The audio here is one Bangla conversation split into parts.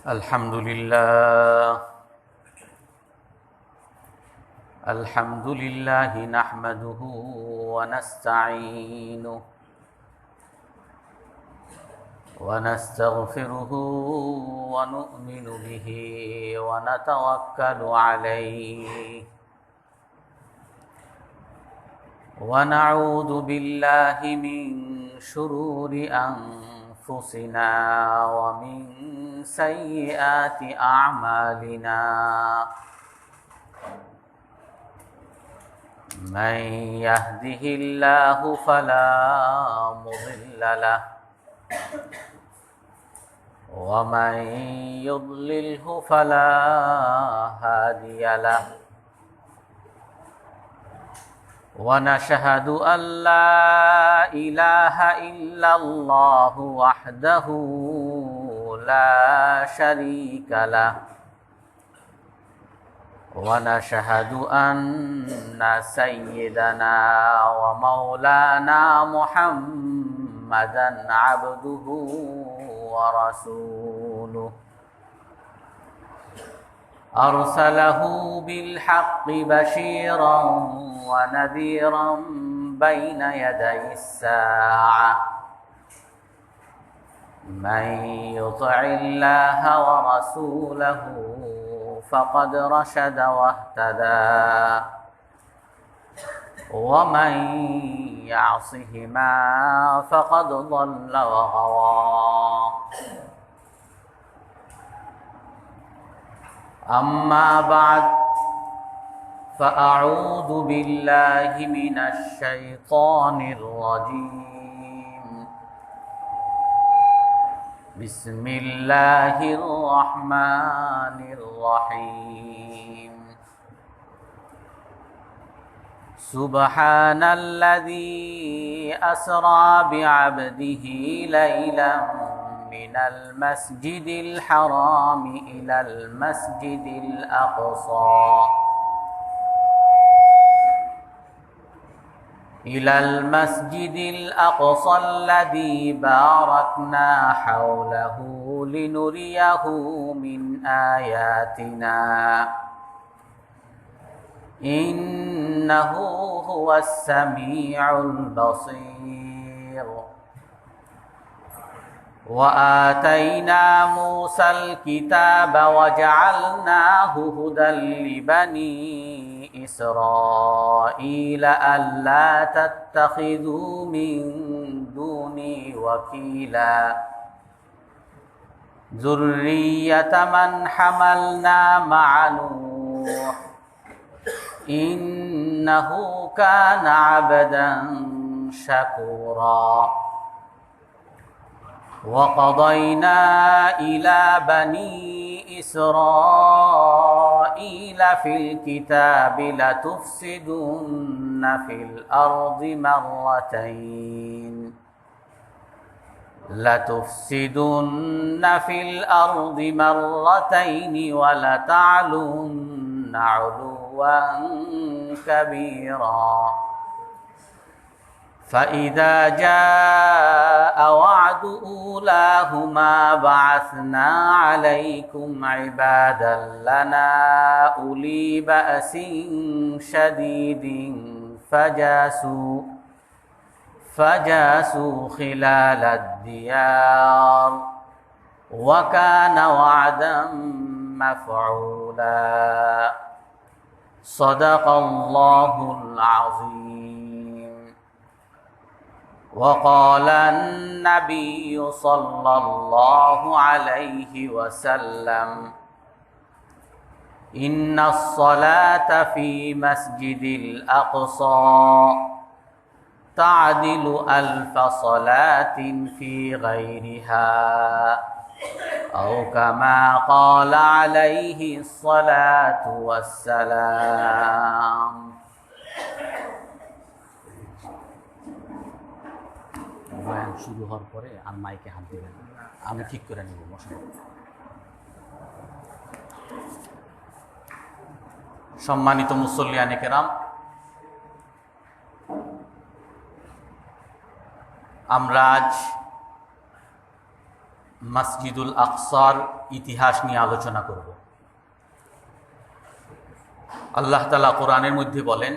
الحمد لله نحمده ونستعينه ونستغفره ونؤمن به ونتوكل عليه ونعوذ بالله من شرور أنفسنا ومن سيئات أعمالنا من يهده الله فلا مضل له ومن يضلله فلا هادي له ونشهد أن لا إله إلا الله وحده لا شريك له ونشهد أن سيدنا ومولانا محمدا عبده ورسوله أرسله بالحق بشيرا ونذيرا بين يدي الساعة من يطع الله ورسوله فقد رشد واهتدى ومن يعصهما فقد ضل وغوى أما بعد فأعوذ بالله من الشيطان الرجيم بسم الله الرحمن الرحيم سبحان الذي أسرى بعبده ليلا من المسجد الحرام إلى المسجد الأقصى الذي باركنا حوله لنريه من آياتنا إنه هو السميع البصير وآتينا موسى الكتاب وجعلناه هدى لبني إسرائيل ألا تتخذوا من دوني وكيلا ذرية من حملنا مع نوح إنه كان عبدا شكورا وقضينا إلى بني إسرائيل في الكتاب لتفسدن في الأرض مرتين ولتعلن علوا كبيرا فإذا جاء وعد أولاهما بعثنا عليكم عبادا لنا أولي بأس شديد فجاسوا خلال الديار وكان وعدا مفعولا صدق الله العظيم وقال النبي صلى الله عليه وسلم إن الصلاة في مسجد الأقصى تعدل 1000 صلاة في غيرها أو كما قال عليه الصلاة والسلام বয়ান শুরু হওয়ার পরে আর মাইকে হাত দিবেন, আমি ঠিক করে নেব বসে। সম্মানিত মুসল্লিয়ানে কেরাম, আমরা আজ মসজিদুল আকসার ইতিহাস নিয়ে আলোচনা করব। আল্লাহ তাআলা কোরআনের মধ্যে বলেন,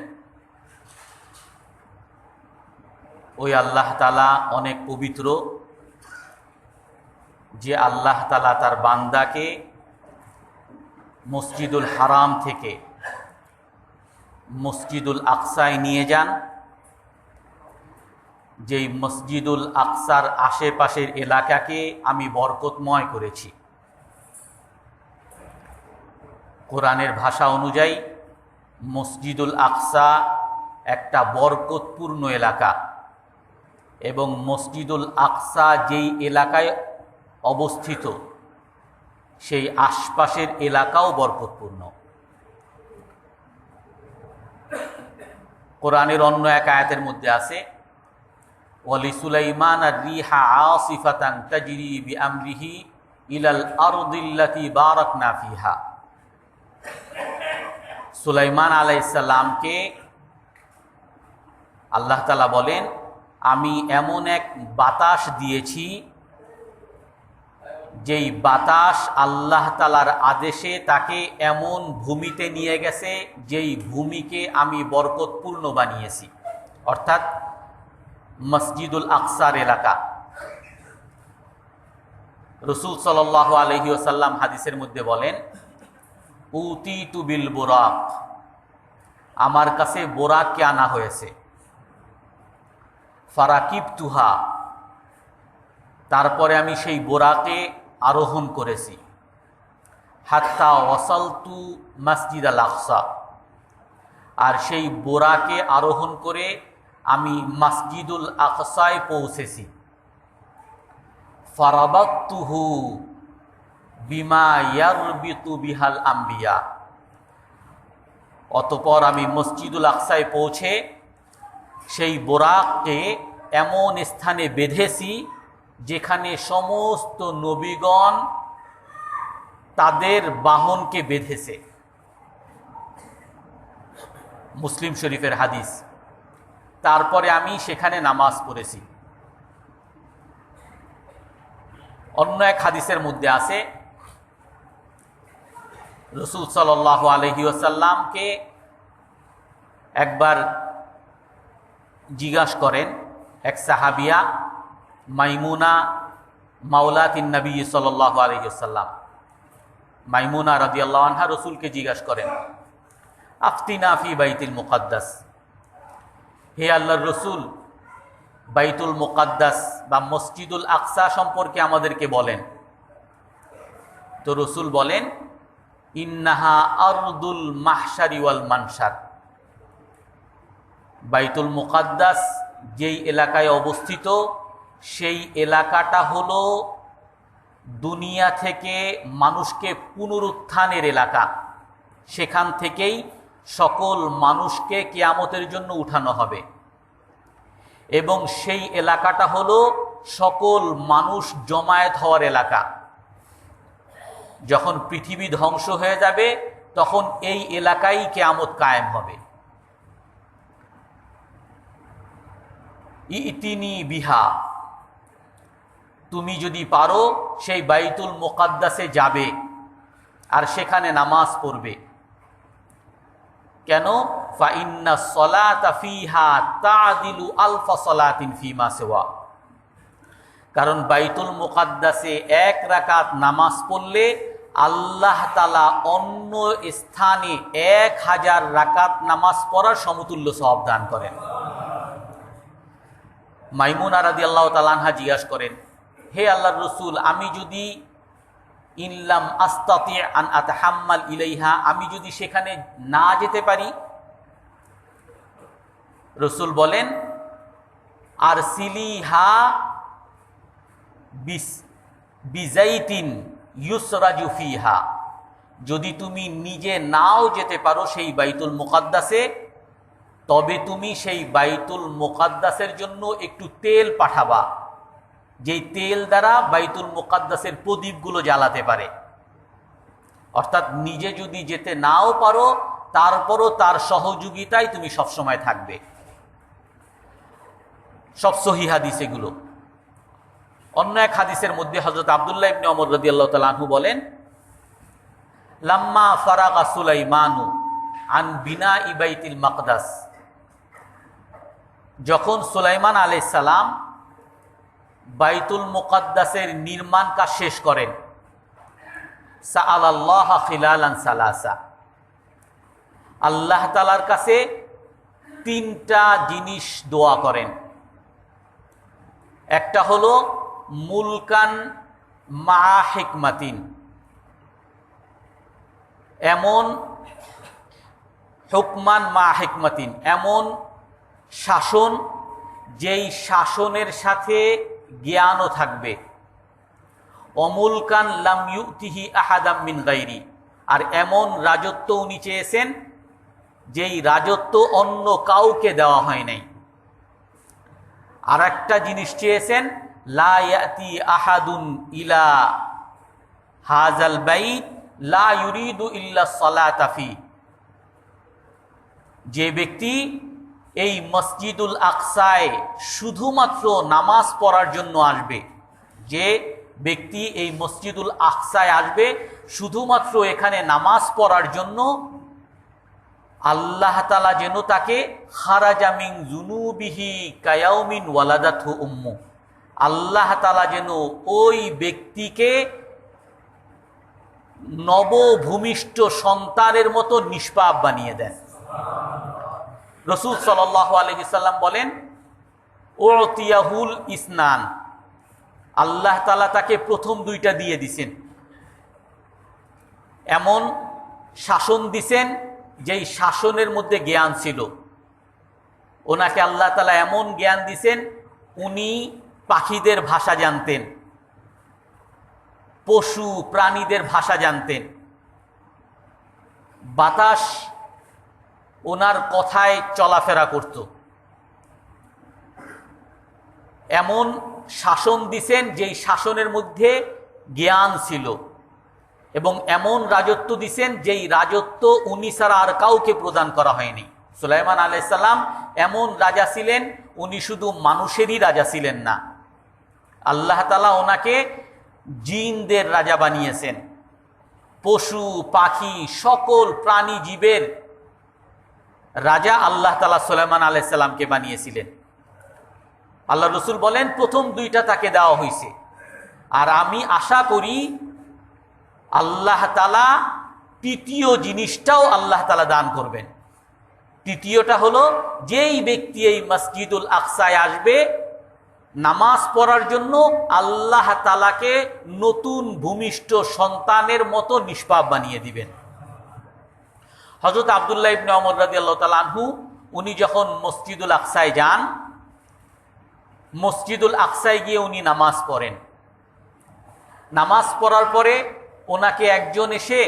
ওই আল্লাহ তাআলা অনেক পবিত্র, যে আল্লাহ তাআলা তার বান্দাকে মসজিদুল হারাম থেকে মসজিদুল আকসায় নিয়ে যান, যেই মসজিদুল আকসার আশেপাশের এলাকাকে আমি বরকতময় করেছি। কোরআনের ভাষা অনুযায়ী মসজিদুল আকসা একটা বরকতপূর্ণ এলাকা, এবং মসজিদুল আকসা যেই এলাকায় অবস্থিত সেই আশপাশের এলাকাও বরকতপূর্ণ। কোরআনের অন্য এক আয়াতের মধ্যে আছে, ওয়ালিসুলাইমান আর-রিহা আসিফাতান তাজরি বিআমরিহি ইলাল আরদিল্লাতি বারাকনা ফিহা। সুলাইমান আলাইহিস সালামকে আল্লাহ তাআলা বলেন, আমি এমন এক বাতাস দিয়েছি যেই বাতাস আল্লাহ তাআলার আদেশে তাকে এমন ভূমিতে নিয়ে গেছে যেই ভূমিকে আমি বরকতপূর্ণ বানিয়েছি, অর্থাৎ মসজিদুল আকসার এলাকা। রাসূল সাল্লাল্লাহু আলাইহি ওয়াসাল্লাম হাদিসের মধ্যে বলেন, উতিতু বিল বুরাক, আমার কাছে বোরাককে আনা হয়েছে। ফারাকিবতুহা, তারপরে আমি সেই বোরাকে আরোহণ করেছি। হাত্তা ওয়াসালতু মসজিদ আল আকসা, আর সেই বোরাকে আরোহণ করে আমি মসজিদুল আকসায় পৌঁছেছি। ফারাবাতুহু বিমা ইয়ারবিতু বিহাল আম্বিয়া, অতঃপর আমি মসজিদুল আকসায় পৌঁছে সেই বোরাককে এমন স্থানে বেঁধেছি যেখানে সমস্ত নবীগণ তাদের বাহনকে বেঁধেছে। মুসলিম শরীফের হাদিস। তারপরে আমি সেখানে নামাজ পড়েছি। অন্য এক হাদিসের মধ্যে আছে, রাসূল সাল্লাল্লাহু আলাইহি ওয়াসাল্লামকে একবার জিজ্ঞাসা করেন এক সাহাবিয়া, মাইমুনা মাওলাতিন নবী সাল্লাল্লাহু আলাইহি ওয়াসাল্লাম, মাইমুনা রাদিয়াল্লাহু আনহা রাসূলকে জিজ্ঞাসা করেন, আফতিনা ফি বাইতুল মুকাদ্দাস, হে আল্লাহর রাসূল, বাইতুল মুকাদ্দাস বা মসজিদুল আকসা সম্পর্কে আমাদেরকে বলেন। তো রাসূল বলেন, ইন্নাহা আরদুল মাহশারি ওয়াল মানশার, বাইতুল মুকাদ্দাস যেই এলাকায় অবস্থিত সেই এলাকাটা হলো দুনিয়া থেকে মানুষকে পুনরুত্থানের এলাকা। সেখান থেকেই সকল মানুষকে কিয়ামতের জন্য উঠানো হবে, এবং সেই এলাকাটা হলো সকল মানুষ জমায়েত হওয়ার এলাকা। যখন পৃথিবী ধ্বংস হয়ে যাবে তখন এই এলাকায় কিয়ামত কায়েম হবে। ইতিনি বিহা, তুমি যদি পারো সেই বাইতুল মুকাদ্দাসে যাবে আর সেখানে নামাজ পড়বে। কেন? ফা ইন্না সলাতা ফিহা তাদিলু আলফা সলাতিন ফিমা সিওয়া, কারণ বাইতুল মুকাদ্দাসে এক রাকাত নামাজ পড়লে আল্লাহ তাআলা অন্য স্থানে 1000 রাকাত নামাজ পড়ার সমতুল্য সওয়াব দান করেন। মাইমুনা রাদিয়াল্লাহু তাআলা আনহা জিজ্ঞাসা করেন, হে আল্লাহর রাসূল, আমি যদি ইনলাম আস্তাতি আন আতাহাম্মাল ইলাইহা, আমি যদি সেখানে না যেতে পারি? রাসূল বলেন, আরসিলিহা বিজাইতিন ইউসরাজু ফিহা, যদি তুমি নিজে নাও যেতে পারো সেই বাইতুল মুকাদ্দাসে, তবে তুমি সেই বাইতুল মুকাদ্দাসের জন্য একটু তেল পাঠাবা, যেই তেল দ্বারা বাইতুল মুকাদ্দাসের প্রদীপগুলো জ্বালাতে পারে। অর্থাৎ নিজে যদি যেতে নাও পারো তারপরও তার সহযোগিতায় তুমি সবসময় থাকবে। সব সহিহ হাদিস এগুলো। অন্য এক হাদিসের মধ্যে হযরত আব্দুল্লাহ ইবনে ওমর রাদিয়াল্লাহু তাআলা আনহু বলেন, লাম্মা ফারাগা সুলাইমানু আন বিনাই বাইতুল মাকদাস, যখন সুলাইমান আলাইহিস সালাম বাইতুল মুকাদ্দাসের নির্মাণ কাজ শেষ করেন, সাআলাল্লাহ খিলালান সালাসা, আল্লাহ তাআলার কাছে তিনটা জিনিস দোয়া করেন। একটা হলো মুলকান মা হিকমাতিন, এমন হুকমান মা হিকমাতিন, এমন শাসন যেই শাসনের সাথে জ্ঞানও থাকবে। অমুলকান লাম ইউতিহি আহাদাম মিন গায়রি, আর এমন রাজত্ব উনি চেয়েছেন যেই রাজত্ব অন্য কাউকে দেওয়া হয় নাই। আর একটা জিনিস চেয়েছেন, লা ইয়াতি আহাদুন ইলা হাযাল বাইত লা ইউরিদু ইল্লা সালাতা ফি, যে ব্যক্তি এই মসজিদুল আকসায় শুধুমাত্র নামাজ পড়ার জন্য আসবে, যে ব্যক্তি এই মসজিদুল আকসায় আসবে শুধুমাত্র এখানে নামাজ পড়ার জন্য, আল্লাহ তাআলা যেন তাকে খারাজা মিন যুনুবিহি কায়াউমিন ওয়ালাদাতহু উম্মু, আল্লাহ তাআলা যেন ওই ব্যক্তিকে নবভূমিষ্ঠ সন্তানের মতো নিষ্পাপ বানিয়ে দেন। রাসূল সাল্লাল্লাহু আলাইহি সাল্লাম বলেন, উতিয়াহুল ইসনান, আল্লাহ তাআলা তাকে প্রথম দুইটা দিয়ে দিছেন। এমন শাসন দিছেন যেই শাসনের মধ্যে জ্ঞান ছিল। ওনাকে আল্লাহ তাআলা এমন জ্ঞান দিছেন, উনি পাখিদের ভাষা জানতেন, পশু প্রাণীদের ভাষা জানতেন, বাতাস ওনার কথায় চলাফেরা করত। এমন শাসন দিছেন যেই শাসনের মধ্যে জ্ঞান ছিল, এবং এমন রাজত্ব দিছেন যেই রাজত্ব উনি ছাড়া আর কাউকে প্রদান করা হয়নি। সুলাইমান আলাইহিস সালাম এমন রাজা ছিলেন, উনি শুধু মানুষেরই রাজা ছিলেন না, আল্লাহ তাআলা ওনাকে জিনদের রাজা বানিয়েছেন, পশু পাখি সকল প্রাণী জীবের রাজা আল্লাহ তাআলা সুলাইমান আলাইহিস সালামকে বানিয়েছিলেন। আল্লাহ রসুল বলেন, প্রথম দুইটা তাকে দেওয়া হয়েছে, আর আমি আশা করি আল্লাহ তাআলা তৃতীয় জিনিসটাও আল্লাহ তাআলা দান করবেন। তৃতীয়টা হলো, যেই ব্যক্তি এই মসজিদুল আকসায় আসবে নামাজ পড়ার জন্য, আল্লাহ তাআলাকে নতুন ভূমিষ্ঠ সন্তানের মতো নিষ্পাপ বানিয়ে দিবেন। হযরত আব্দুল্লাহ ইবনে ওমর রাদিয়াল্লাহু তাআলা আনহু, উনি যখন মসজিদুল আকসায় যান, মসজিদুল আকসায় গিয়ে উনি নামাজ পড়েন। নামাজ পড়ার পরে ওনাকে একজন এসে,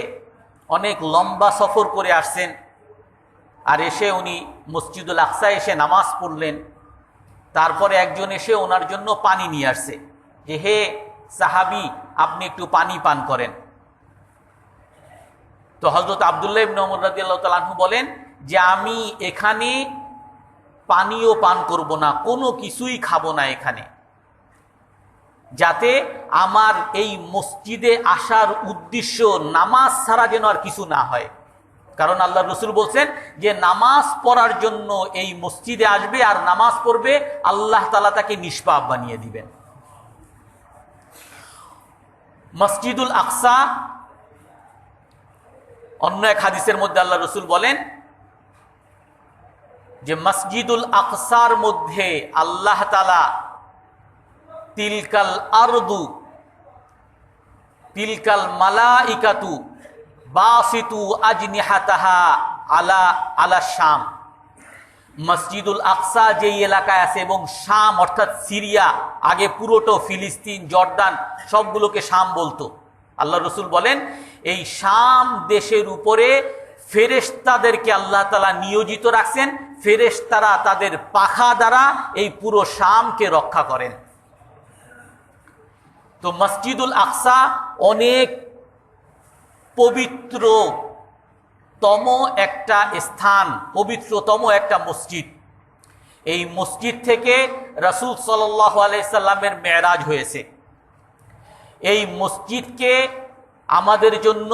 অনেক লম্বা সফর করে আসছেন, আর এসে উনি মসজিদুল আকসায় এসে নামাজ পড়লেন। তারপরে একজন এসে ওনার জন্য পানি নিয়ে আসছে, যে হে সাহাবী, আপনি একটু পানি পান করেন। তো হযরত আব্দুল্লাহ ইবনে ওমর রাদিয়াল্লাহু তাআলা আনহু বলেন যে, আমি এখানে পানিও পান করব না, কোনো কিছুই খাবো না এখানে, যাতে আমার এই মসজিদে আসার উদ্দেশ্য নামাজ ছাড়া যেন আর কিছু না হয়। কারণ আল্লাহ রসুল বলছেন যে নামাজ পড়ার জন্য এই মসজিদে আসবে, আর নামাজ পড়বে, আল্লাহ তাআলা তাকে নিষ্পাপ বানিয়ে দিবেন। মসজিদুল আকসা, অন্য এক হাদিসের মধ্যে আল্লাহ রসুল বলেন যে মসজিদুল আকসার মধ্যে আল্লাহ তাআলা তিলকাল আরদু তিলকাল মালাইকাতু বাসিতু আজনিহাতাহা আলা আলা শাম, মসজিদুল আকসা যেই এলাকায় আছে, এবং শাম অর্থাৎ সিরিয়া, আগে পুরোটো ফিলিস্তিন জর্দান সবগুলোকে শাম বলতো। আল্লাহ রসুল বলেন, এই শাম দেশের উপরে ফেরেশতাদেরকে আল্লাহ তাআলা নিয়োজিত রাখছেন, ফেরেশতারা তাদের পাখা দ্বারা এই পুরো শামকে রক্ষা করেন। তো মসজিদুল আকসা অনেক পবিত্রতম একটা স্থান, পবিত্রতম একটা মসজিদ। এই মসজিদ থেকে রাসূল সাল্লাল্লাহু আলাইহি সাল্লামের মেরাজ হয়েছে। এই মসজিদকে আমাদের জন্য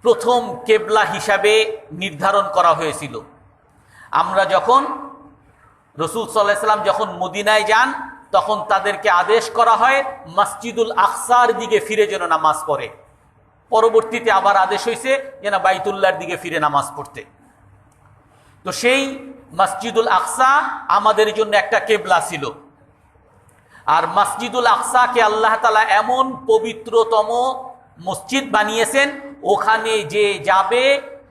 প্রথম কেবলা হিসাবে নির্ধারণ করা হয়েছিল। আমরা যখন রাসূল সাল্লাল্লাহু আলাইহি ওয়াসাল্লাম যখন মদিনায় যান তখন তাদেরকে আদেশ করা হয় মসজিদুল আকসার দিকে ফিরে যেন নামাজ পড়ে। পরবর্তীতে আবার আদেশ হয়েছে যেন বাইতুল্লাহর দিকে ফিরে নামাজ পড়তে। তো সেই মসজিদুল আকসা আমাদের জন্য একটা কেবলা ছিল। আর মসজিদুল আকসাকে আল্লাহ তাআলা এমন পবিত্রতম মসজিদ বানিয়েছেন, ওখানে যে যাবে,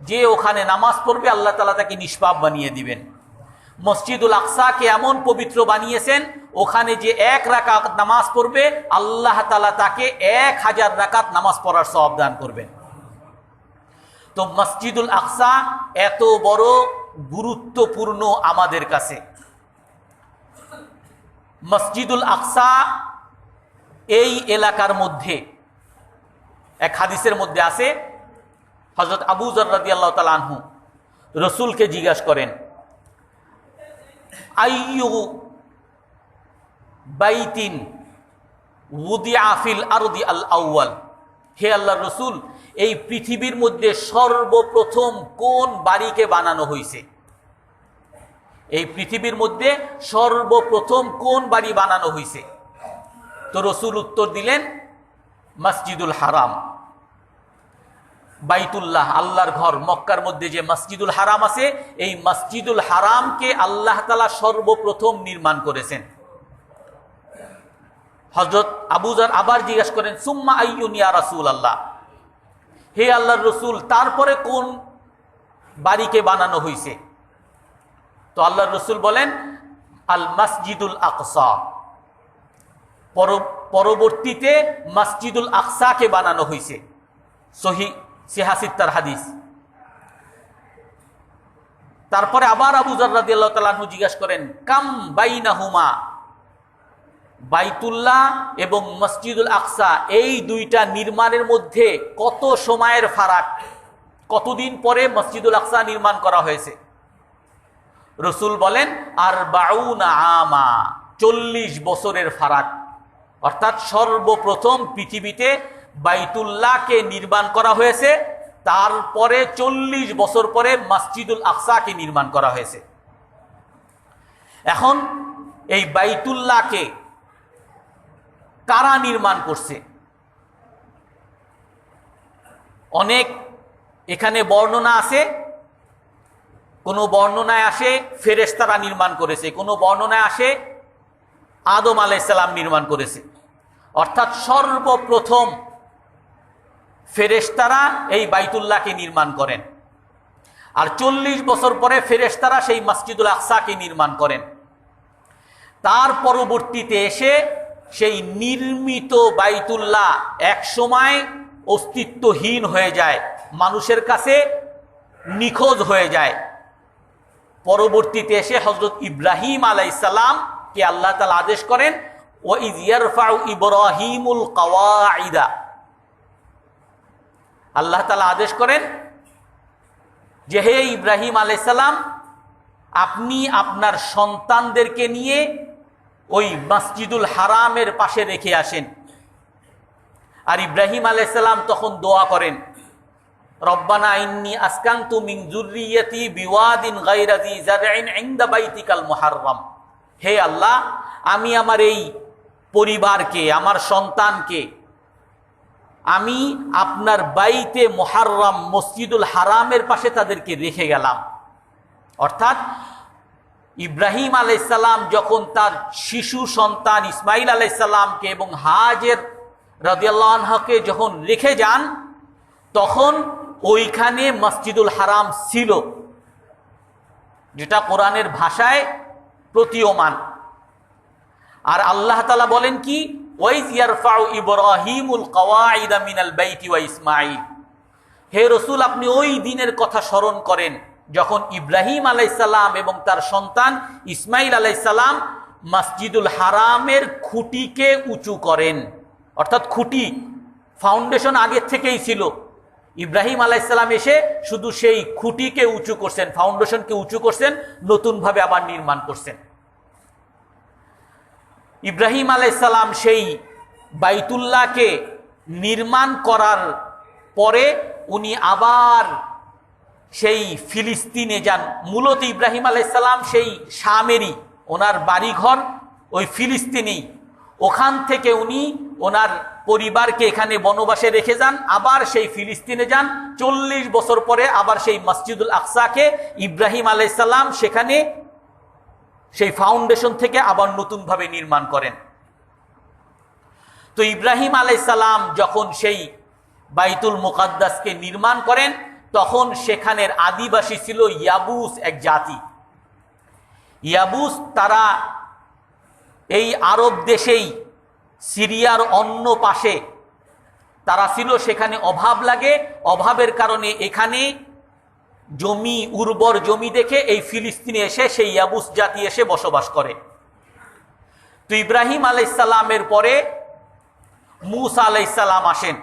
যে ওখানে নামাজ পড়বে, আল্লাহ তাআলা তাকে নিষ্পাপ বানিয়ে দিবেন। মসজিদুল আকসাকে এমন পবিত্র বানিয়েছেন, ওখানে যে 1 রাকাত নামাজ পড়বে আল্লাহ তাআলা তাকে 1000 রাকাত নামাজ পড়ার সওয়াব দান করবেন। তো মসজিদুল আকসা এত বড় গুরুত্বপূর্ণ আমাদের কাছে। মসজিদুল আকসা এই এলাকার মধ্যে এক হাদিসের মধ্যে আছে, হযরত আবু যর রাদিয়াল্লাহু তাআলা আনহু রাসূলকে জিজ্ঞাসা করেন, আইয়ু বাইতিন উদিআ ফিল আরদি আল আউয়াল, হে আল্লাহর রাসূল, এই পৃথিবীর মধ্যে সর্বপ্রথম কোন বাড়িকে বানানো হয়েছে? এই পৃথিবীর মধ্যে সর্বপ্রথম কোন বাড়ি বানানো হয়েছে? তো রাসূল উত্তর দিলেন মসজিদুল হারাম, বাইতুল্লাহ, আল্লাহর ঘর। মক্কার মধ্যে যে মসজিদুল হারাম আছে, এই মসজিদুল হারামকে আল্লাহ তাআলা সর্বপ্রথম নির্মাণ করেছেন। হযরত আবু যর আবার জিজ্ঞাসা করেন, সুম্মা আইয়ুন ইয়া রাসূলুল্লাহ, হে আল্লাহর রাসূল, তারপরে কোন বাড়িকে বানানো হয়েছে? তো আল্লাহর রাসূল বলেন আল মসজিদুল আকসা, পরবর্তীতে মসজিদুল আকসাকে বানানো হয়েছে। সহিহ সিহাসিত্তার হাদিস। তারপরে আবার আবু যর রাদিয়াল্লাহু তাআলা আনহু জিজ্ঞাসা করেন, কাম বাইনাহুমা, বাইতুল্লাহ এবং মসজিদুল আকসা এই দুইটা নির্মাণের মধ্যে কত সময়ের ফারাক, কতদিন পরে মসজিদুল আকসা নির্মাণ করা হয়েছে? রাসূল বলেন আরবাউনা আমা, 40 বছরের ফারাক। অর্থাৎ সর্বপ্রথম পৃথিবীতে বাইতুল্লাহকে নির্মাণ করা হয়েছে, তারপরে 40 বছর পরে মসজিদুল আকসাকে নির্মাণ করা হয়েছে। এখন এই বাইতুল্লাহকে কারা নির্মাণ করছে? অনেক এখানে বর্ণনা আছে। কোনো বর্ণনায় আসে ফেরেশতারা নির্মাণ করেছে, কোনো বর্ণনায় আসে আদম আলাইহিস সালাম নির্মাণ করেছে। অর্থাৎ সর্বপ্রথম ফেরেশতারা এই বাইতুল্লাহকে নির্মাণ করেন, আর 40 বছর পরে ফেরেশতারা সেই মসজিদুল আকসাকে নির্মাণ করেন। তার পরবর্তীতে এসে সেই নির্মিত বাইতুল্লাহ এক সময় অস্তিত্বহীন হয়ে যায়, মানুষের কাছে নিখোঁজ হয়ে যায়। পরবর্তীতে এসে হযরত ইব্রাহিম আলাইহিস সালাম কে আল্লাহ তাআলা আদেশ করেন, ওয়া ইয ইয়ারফাউ ইব্রাহিমুল কওয়াইদা, আল্লাহ তাআলা আদেশ করেন যে হে ইব্রাহিম আলাইহিস সালাম, আপনি আপনার সন্তানদেরকে নিয়ে ওই মসজিদুল হারামের পাশে রেখে আসেন। আর ইব্রাহিম আলাইহিস সালাম তখন দোয়া করেন, রব্বানা ইন্নী আসকানতু মিন যুররিয়্যাতি বিওয়াদিন গায়রা যী যারইন ইনদা বাইতিকাল মুহাররম, হে আল্লাহ, আমি আমার এই পরিবারকে, আমার সন্তানকে আমি আপনার বাইতে মুহাররম মসজিদুল হারামের পাশে তাদেরকে রেখে গেলাম। অর্থাৎ ইব্রাহিম আলাইহিস সালাম যখন তার শিশু সন্তান ইসমাইল আলাইহিস সালামকে এবং হাজের রাদিয়াল্লাহু আনহাকে যখন রেখে যান, তখন ওইখানে মসজিদুল হারাম ছিল, যেটা কোরআনের ভাষায় প্রতীয়মান। আর আল্লাহ তাআলা বলেন কি, ওয়াইজ ইয়ারফাউ ইব্রাহিমুল কওয়াইদা মিনাল বাইতি ওয়া ইসমাঈল, হে রাসূল, আপনি ওই দিনের কথা স্মরণ করেন যখন ইব্রাহিম আলাইহিস সালাম এবং তার সন্তান ইসমাইল আলাইহিস সালাম মসজিদুল হারামের খুঁটিকে উঁচু করেন। অর্থাৎ খুঁটি, ফাউন্ডেশন আগের থেকেই ছিল, ইব্রাহিম আলাইহিস সালাম এসে শুধু সেই খুঁটিকে উঁচু করছেন, ফাউন্ডেশনকে উঁচু করছেন, নতুনভাবে আবার নির্মাণ করছেন। ইব্রাহিম আলাইহিস সালাম সেই বাইতুল্লাহকে নির্মাণ করার পরে উনি আবার সেই ফিলিস্তিনে যান। মূলত ইব্রাহিম আলাইহিস সালাম সেই শামেরই, ওনার বাড়িঘর ওই ফিলিস্তিনেই। ওখান থেকে উনি ওনার পরিবারকে এখানে বনবাসে রেখে যান, আবার সেই ফিলিস্তিনে যান। 40 বছর পরে আবার সেই মসজিদুল আকসাকে ইব্রাহিম আলাইহিস সালাম সেখানে সেই ফাউন্ডেশন থেকে আবার নতুনভাবে নির্মাণ করেন। তো ইব্রাহিম আলাইহিস সালাম যখন সেই বাইতুল মুকাদ্দাসকে নির্মাণ করেন, তখন সেখানের আদিবাসী ছিল ইয়াবুস, এক জাতি। ইয়াবুস তারা এই আরব দেশেই, সিরিয়ার অন্য পাশে তারা ছিল। সেখানে অভাব লাগে, অভাবের কারণে এখানে জমি, উর্বর জমি দেখে এই ফিলিস্তিনে এসে সেই ইয়াবুস জাতি এসে বসবাস করে। তো ইব্রাহিম আলাইহিস সালামের পরে মূসা আলাইহিস সালাম আসেন।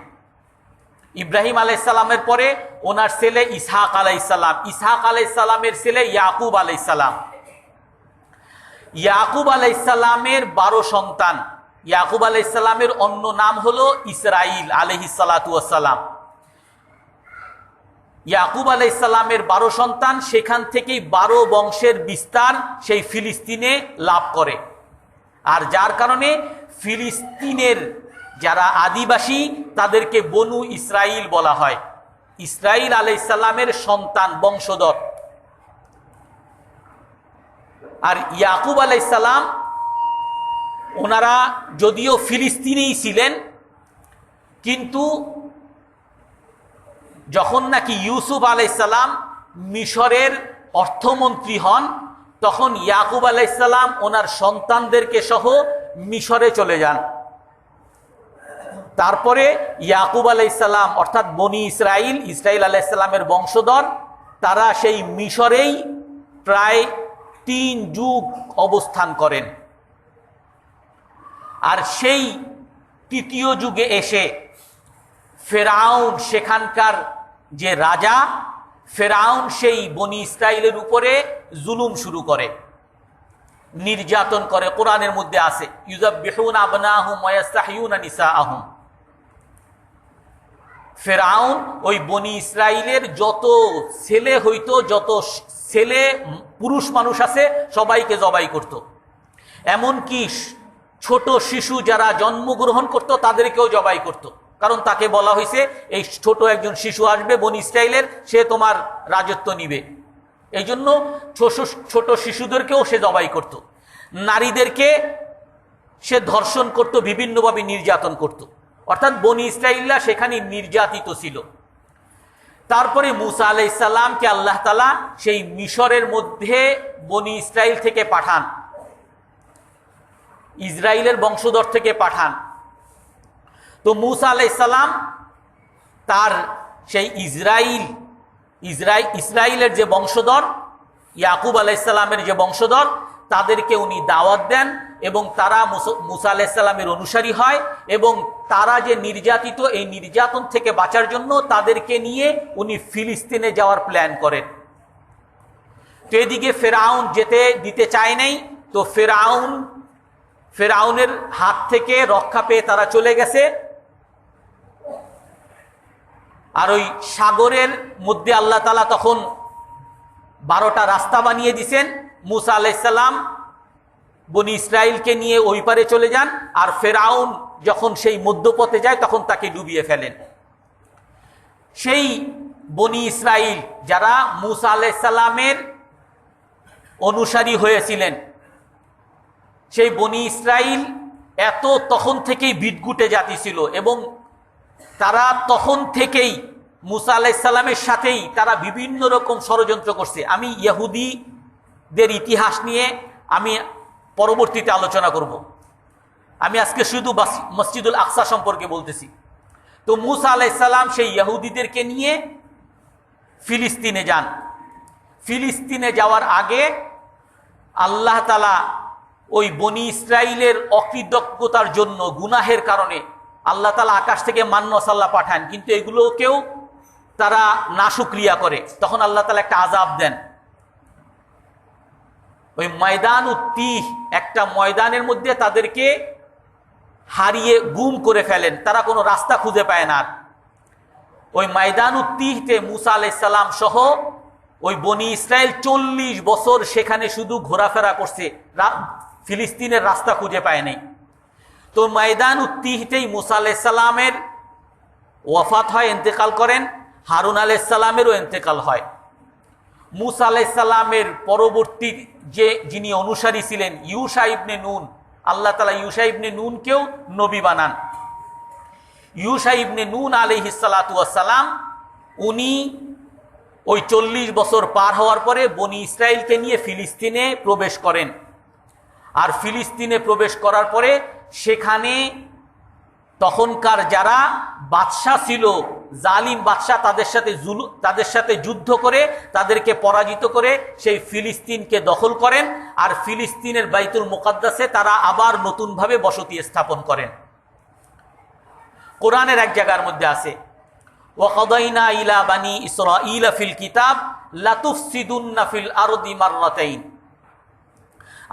ইব্রাহিম আলাইহিস সালামের পরে ওনার ছেলে ইসহাক আলাইহিস সালাম, ইসহাক আলাইহিস সালামের ছেলে ইয়াকুব আলাইহিস সালাম। ইয়াকুব আলাইহিস সালামের 12 সন্তান। ইয়াকুব আলাইহিস সালামের অন্য নাম হলো ইসরাইল আলাইহিস সালাতু ওয়াস সালাম। ইয়াকুব আলাইহিস সালামের 12 সন্তান, সেখান থেকেই 12 বংশের বিস্তার সেই ফিলিস্তিনে লাভ করে। আর যার কারণে ফিলিস্তিনের যারা আদিবাসী তাদেরকে বনু ইসরাইল বলা হয়। ইসরাইল আলাইহিস সালামের সন্তান, বংশধর। আর ইয়াকুব আলাইহিস সালাম ওনারা যদিও ফিলিস্তিনেই ছিলেন, কিন্তু যখন নাকি ইউসুফ আলাইহিস সালাম মিশরের অর্থমন্ত্রী হন, তখন ইয়াকুব আলাইহিস সালাম ওনার সন্তানদেরকে সহ মিশরে চলে যান। তারপরে ইয়াকুব আলাইহিস সালাম অর্থাৎ বনি ইসরাইল, ইসরাইল আলাইহিস সালামের বংশধর, তারা সেই মিশরেই প্রায় 3 যুগ অবস্থান করেন। আর সেই 3য় যুগে এসে ফেরাউন, সেখানকার যে রাজা ফেরাউন, সেই বনি ইসরাইলের উপরে জুলুম শুরু করে, নির্যাতন করে। কোরআনের মধ্যে আছে ইউযাববিহুনা আবনাহুম ওয়া ইস্তাহয়ুনা নিসাআহুম। ফেরাউন ওই বনি ইসরাইলের যত ছেলে হইতো, যত ছেলে পুরুষ মানুষ আছে সবাইকে জবাই করত। এমনকি ছোট শিশু যারা জন্মগ্রহণ করত তাদেরকেও জবাই করত। কারণ তাকে বলা হয়েছে এই ছোট একজন শিশু আসবে বনি ইসরাইলের, সে তোমার রাজত্ব নিবে। এই জন্য ছোট শিশুদেরকেও সে জবাই করত। নারীদেরকে সে ধর্ষণ করত, বিভিন্নভাবে নির্যাতন করত। অর্থাৎ বনি ইসরাইলরা সেখানে নির্যাতিত ছিল। তারপরে মূসা আলাইহিস সালামকে আল্লাহ তাআলা সেই মিশরের মধ্যে বনি ইসরাইল থেকে পাঠান, ইসরাইলের বংশধর থেকে পাঠান। তো মূসা আলাইহিস সালাম তার সেই ইসরাইলের যে বংশধর, ইয়াকুব আলাইহিস সালামের যে বংশধর, তাদেরকে উনি দাওয়াত দেন এবং তারা মূসা আলাইহিস সালামের অনুসারী হয় এবং তারা যে নির্যাতিত, এই নির্যাতন থেকে বাঁচার জন্য তাদেরকে নিয়ে উনি ফিলিস্তিনে যাওয়ার প্ল্যান করেন। তো এদিকে ফেরাউন যেতে দিতে চায় নাই। তো ফেরাউনের হাত থেকে রক্ষা পেয়ে তারা চলে গেছে। আর ওই সাগরের মধ্যে আল্লাহ তাআলা তখন 12টা রাস্তা বানিয়ে দিয়েছেন। মূসা আলাইহিস সালাম বনি ইসরাইলকে নিয়ে ওই পারে চলে যান, আর ফেরাউন যখন সেই মধ্যপথে যায় তখন তাকে ডুবিয়ে ফেলেন। সেই বনি ইসরাইল যারা মূসা আলাইহিস সালামের অনুসারী হয়েছিলেন, সেই বনি ইসরাইল তখন থেকেই বিদঘুটে জাতি ছিল এবং তারা তখন থেকেই মূসা আলাইহিস সালামের সাথেই তারা বিভিন্ন রকম ষড়যন্ত্র করছে। আমি ইহুদিদের ইতিহাস নিয়ে আমি পরবর্তীতে আলোচনা করব। আমি আজকে শুধু মসজিদুল আকসা সম্পর্কে বলতেছি। তো মূসা আলাইহিস সালাম সেই ইহুদিদেরকে নিয়ে ফিলিস্তিনে যান। ফিলিস্তিনে যাওয়ার আগে আল্লাহ তাআলা ওই বনি ইসরাইলের অকৃতজ্ঞতার জন্য, গুনাহের কারণে আল্লাহ তাআলা আকাশ থেকে মান্ন সাল্লাহ পাঠান, কিন্তু এগুলোকেও তারা নাশুকরিয়া করে। তখন আল্লাহ তাআলা একটা আযাব দেন। ওই ময়দান উত্তিহ, একটা ময়দানের মধ্যে তাদেরকে হারিয়ে গুম করে ফেলেন, তারা কোনো রাস্তা খুঁজে পায় না। ওই ময়দানুত তিহতে মুসা আলাইহিস সালাম সহ ওই বনি ইসরায়েল 40 বছর সেখানে শুধু ঘোরাফেরা করছে, ফিলিস্তিনের রাস্তা খুঁজে পায় নাই। তো ময়দানুত তিহতেই মুসা আলাইহিস সালামের ওয়াফাত হয়, ইন্তেকাল করেন। হারুন আলাইহিস সালামেরও ইন্তেকাল হয়। মুসা আলাইহিস সালামের পরবর্তী যিনি অনুসারী ছিলেন ইউশা ইবনে নুন, আল্লাহ তাআলা ইউশা ইবনে নুনকেও নবী বানান। ইউশা ইবনে নুন আলাইহিস সালাতু ওয়াস সালাম উনি ওই 40 বছর পার হওয়ার পরে বনি ইসরায়েলকে নিয়ে ফিলিস্তিনে প্রবেশ করেন। আর ফিলিস্তিনে প্রবেশ করার পরে সেখানে তখনকার যারা বাদশাহ ছিল, জালিম বাদশাহ, তাদের সাথে যুদ্ধ করে তাদেরকে পরাজিত করে সেই ফিলিস্তিনকে দখল করেন। আর ফিলিস্তিনের বাইতুল মুকাদ্দাসে তারা আবার নতুনভাবে বসতি স্থাপন করেন। কোরআনের এক জায়গার মধ্যে আছে, ওয়াকাদাইনা ইলা বানি ইসরাঈলা ফিল কিতাব লাতুফসিদুন্না ফিল আরদি মাররাতাইন।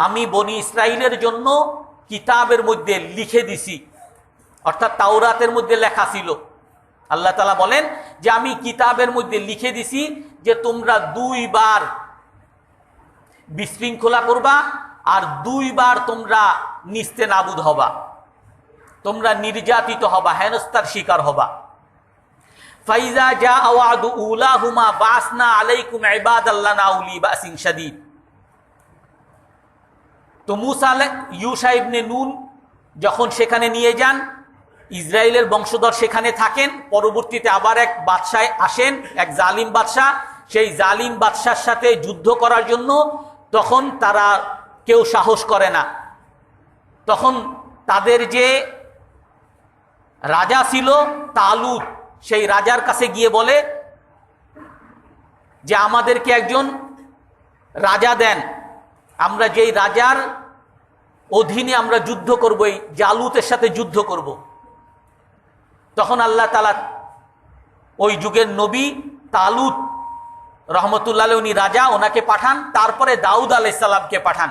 আমি বনি ইসরাইলের জন্য কিতাবের মধ্যে লিখে দিছি, অর্থাৎ তাওরাতের মধ্যে লেখা ছিল। আল্লাহ তাআলা বলেন যে আমি কিতাবের মধ্যে লিখে দিছি যে তোমরা 2 বার বিশৃঙ্খলা করবা আর 2 বার তোমরা নিস্তেনাবুদ হবা, তোমরা নির্যাতিত হবা, হেনস্থার শিকার হবা। ফাইজা জা আওয়াদু উলাহুমা বাসনা আলাইকুম ইবাদাল্লানা উলি বাসিন শাদীদ। তো মুসা ইউশা ইবনে নুন যখন সেখানে নিয়ে যান, ইসরায়েলের বংশধর সেখানে থাকেন। পরবর্তীতে আবার এক বাদশাহ আসেন, এক জালিম বাদশাহ। সেই জালিম বাদশার সাথে যুদ্ধ করার জন্য তখন তারা কেউ সাহস করে না। তখন তাদের যে রাজা ছিল তালুত, সেই রাজার কাছে গিয়ে বলে যে আমাদেরকে একজন রাজা দেন, আমরা যেই রাজার অধীনে আমরা যুদ্ধ করব, এই জালুতের সাথে যুদ্ধ করব। তখন আল্লাহ তাআলা ওই যুগের নবী তালুত রহমতুল্লাহ আলাইহি, উনি রাজা, ওনাকে পাঠান। তারপরে দাউদ আলাইহিস সালামকে পাঠান।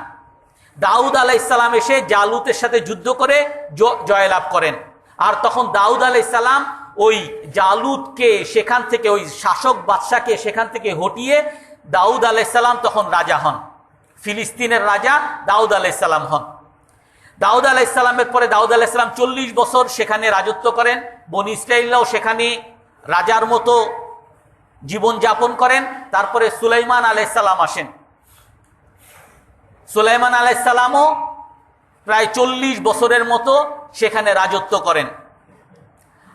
দাউদ আলাইহিস সালাম এসে জালুতের সাথে যুদ্ধ করে জয়লাভ করেন। আর তখন দাউদ আলাইহিস সালাম ওই জালুতকে সেখান থেকে, ওই শাসক বাদশাকে সেখান থেকে হটিয়ে দাউদ আলাইহিস সালাম তখন রাজা হন। ফিলিস্তিনের রাজা দাউদ আলাইহিস সালাম হন। দাউদ আলাইহিস সালামের পরে দাউদ আলাইহিস সালাম 40 বছর সেখানে রাজত্ব করেন। বনি ইসরাঈলরাও সেখানে রাজার মতো জীবন যাপন করেন। তারপরে সুলাইমান আলাইহিস সালাম আসেন। সুলাইমান আলাইহিস সালামও প্রায় 40 বছরের মতো সেখানে রাজত্ব করেন।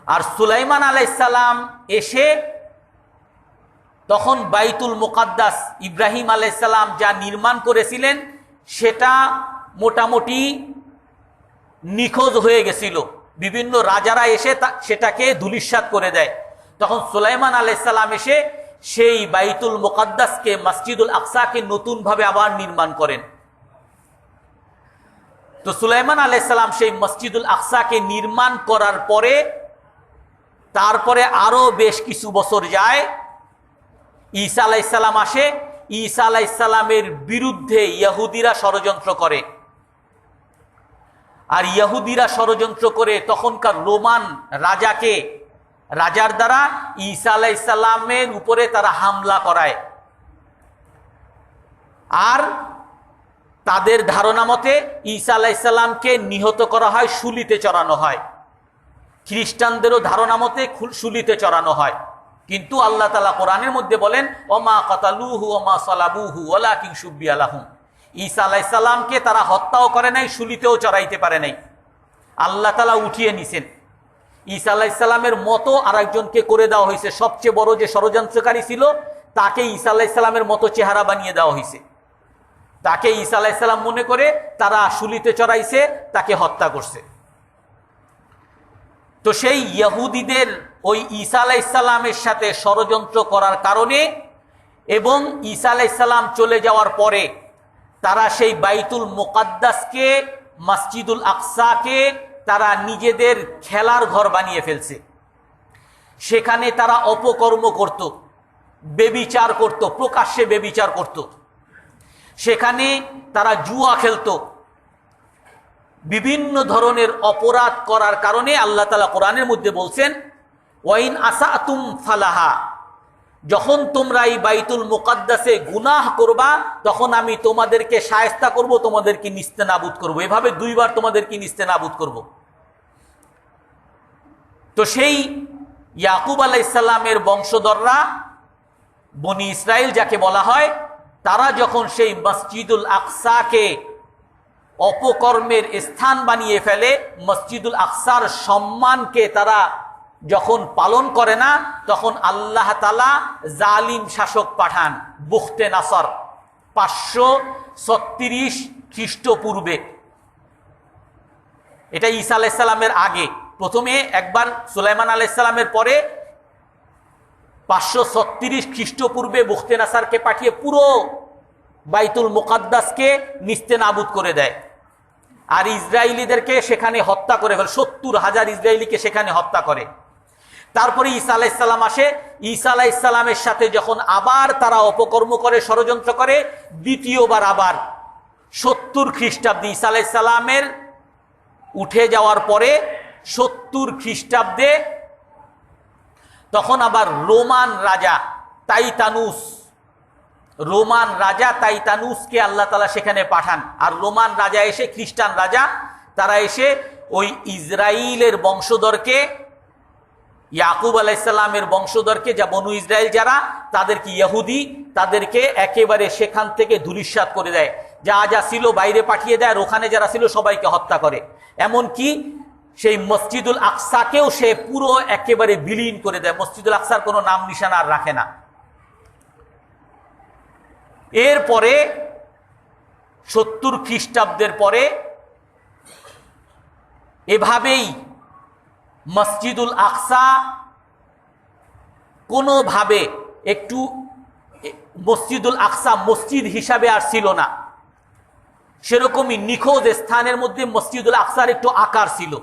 আর সুলাইমান আলাইহিস সালাম এসে তখন বাইতুল মুকাদ্দাস ইব্রাহিম আলাইহিস সালাম যা নির্মাণ করেছিলেন সেটা মোটামুটি নিখোঁজ হয়ে গেছিল। বিভিন্ন রাজারা এসে সেটাকে ধূলিসাৎ করে দেয়। তখন সুলাইমান আলাইহিস সালাম এসে সেই বাইতুল মুকাদ্দাসকে, মসজিদুল আকসাকে নতুনভাবে আবার নির্মাণ করেন। তো সুলাইমান আলাইহিস সালাম সেই মসজিদুল আকসাকে নির্মাণ করার পরে তারপরে আরো বেশ কিছু বছর যায়, ঈসা আলাইহিস সালাম আসে। ঈসা আলাইহিস সালামের বিরুদ্ধে ইহুদিরা ষড়যন্ত্র করে। আর ইহুদিরা ষড়যন্ত্র করে তখনকার রোমান রাজার দ্বারা ঈসা আলাইহিস সালামের উপরে তারা হামলা করায়। আর তাদের ধারণা মতে ঈসা আলাইহিস সালামকে নিহত করা হয়, শুলিতে চড়ানো হয়। খ্রিস্টানদেরও ধারণা মতে শুলিতে চড়ানো হয়। কিন্তু আল্লাহ তাআলা কোরআনের মধ্যে বলেন, ওমা কাতালুহু ওমা সালাবুহু ওয়ালাকিন শুব্বিয়া লাহুম। ঈসা আলাইহিস সালামকে তারা হত্যাও করে নাই, শুলিতেও চড়াইতে পারে নাই, আল্লাহ তাআলা উঠিয়ে নিছেন। ঈসা আলাইহিস সালামের মতো আরেকজনকে করে দেওয়া হয়েছে। সবচেয়ে বড় যে ষড়যন্ত্রকারী ছিল তাকে ঈসা আলাইহিস সালামের মতো চেহারা বানিয়ে দেওয়া হয়েছে। তাকে ঈসা আলাইহিস সালাম মনে করে তারা শুলিতে চড়াইছে, তাকে হত্যা করছে। তো সেই ইহুদিদের ওই ঈসা আলাইহিস সালামের সাথে ষড়যন্ত্র করার কারণে এবং ঈসা আলাইহিস সালাম চলে যাওয়ার পরে তারা সেই বাইতুল মুকাদ্দাসকে, মসজিদুল আকসাকে তারা নিজেদের খেলার ঘর বানিয়ে ফেলছে। সেখানে তারা অপকর্ম করত, বেবিচার করত, প্রকাশ্যে বেবিচার করত। সেখানে তারা জুয়া খেলত। বিভিন্ন ধরনের অপরাধ করার কারণে আল্লাহ তাআলা কোরআনের মধ্যে বলছেন, ওয়াইন আসাতুম ফালাহা, যখন তোমরা এই বাইতুল মুকাদ্দাসে গুনাহ করবা তখন আমি তোমাদেরকে শায়েস্তা করব, তোমাদেরকে নিস্তেনাবুদ করব। এভাবে দুইবার তোমাদেরকে নিস্তেনাবুদ করব। তো সেই ইয়াকুব আলাইহিস সালামের বংশধররা, বনি ইসরাইল যাকে বলা হয়, তারা যখন সেই মসজিদুল আকসাকে অপকর্মের স্থান বানিয়ে ফেলে, মসজিদুল আকসার সম্মানকে তারা যখন পালন করে না, তখন আল্লাহ তাআলা জালিম শাসক পাঠান বুখতে নাসর 536 খ্রিস্টপূর্বে। এটা ঈসা আলাইহিস সালামের আগে। প্রথমে একবার সুলাইমান আলাইহিস সালামের পরে 536 খ্রিস্টপূর্বে বুখতে নাসারকে পাঠিয়ে পুরো বাইতুল মুকাদ্দাসকে নিস্তেনাবুদ করে দেয়, আর ইসরায়েলিদেরকে সেখানে হত্যা করে ফেলে। 70,000 ইসরায়েলিকে সেখানে হত্যা করে। তারপরে ঈসা আলাইহিস সালাম আসে। ঈসা আলাইহিস সালামের সাথে যখন আবার তারা অপকর্ম করে, ষড়যন্ত্র করে, দ্বিতীয়বার আবার 70 খ্রিস্টাব্দে ঈসা আলাইহিস সালামের উঠে যাওয়ার পরে 70 খ্রিস্টাব্দে তখন আবার রোমান রাজা টাইটানুসকে আল্লাহ তাআলা সেখানে পাঠান। আর রোমান রাজা এসে, খ্রিস্টান রাজা, তারা এসে ওই ইসরাইলের বংশধরকে, ইয়াকুব আলাইহিস সালামের বংশধরকে, যা বনু ইসরাইল যারা, তাদেরকে ইহুদি, তাদেরকে একেবারে সেখান থেকে ধূলিসাৎ করে দেয়। যা যা ছিল বাইরে পাঠিয়ে দেয়, আর ওখানে যারা ছিল সবাইকে হত্যা করে। এমনকি সেই মসজিদুল আকসাকেও সে পুরো একেবারে বিলীন করে দেয়। মসজিদুল আকসার কোনো নাম নিশানা আর রাখে না। এরপরে 70 খ্রিস্টাব্দের পরে এভাবেই মসজিদুল আকসা কোনোভাবে একটু মসজিদুল আকসা মসজিদ হিসাবে আর ছিল না। সেরকমই নিখোঁজ স্থানের মধ্যে মসজিদুল আকসার একটু আকার ছিল।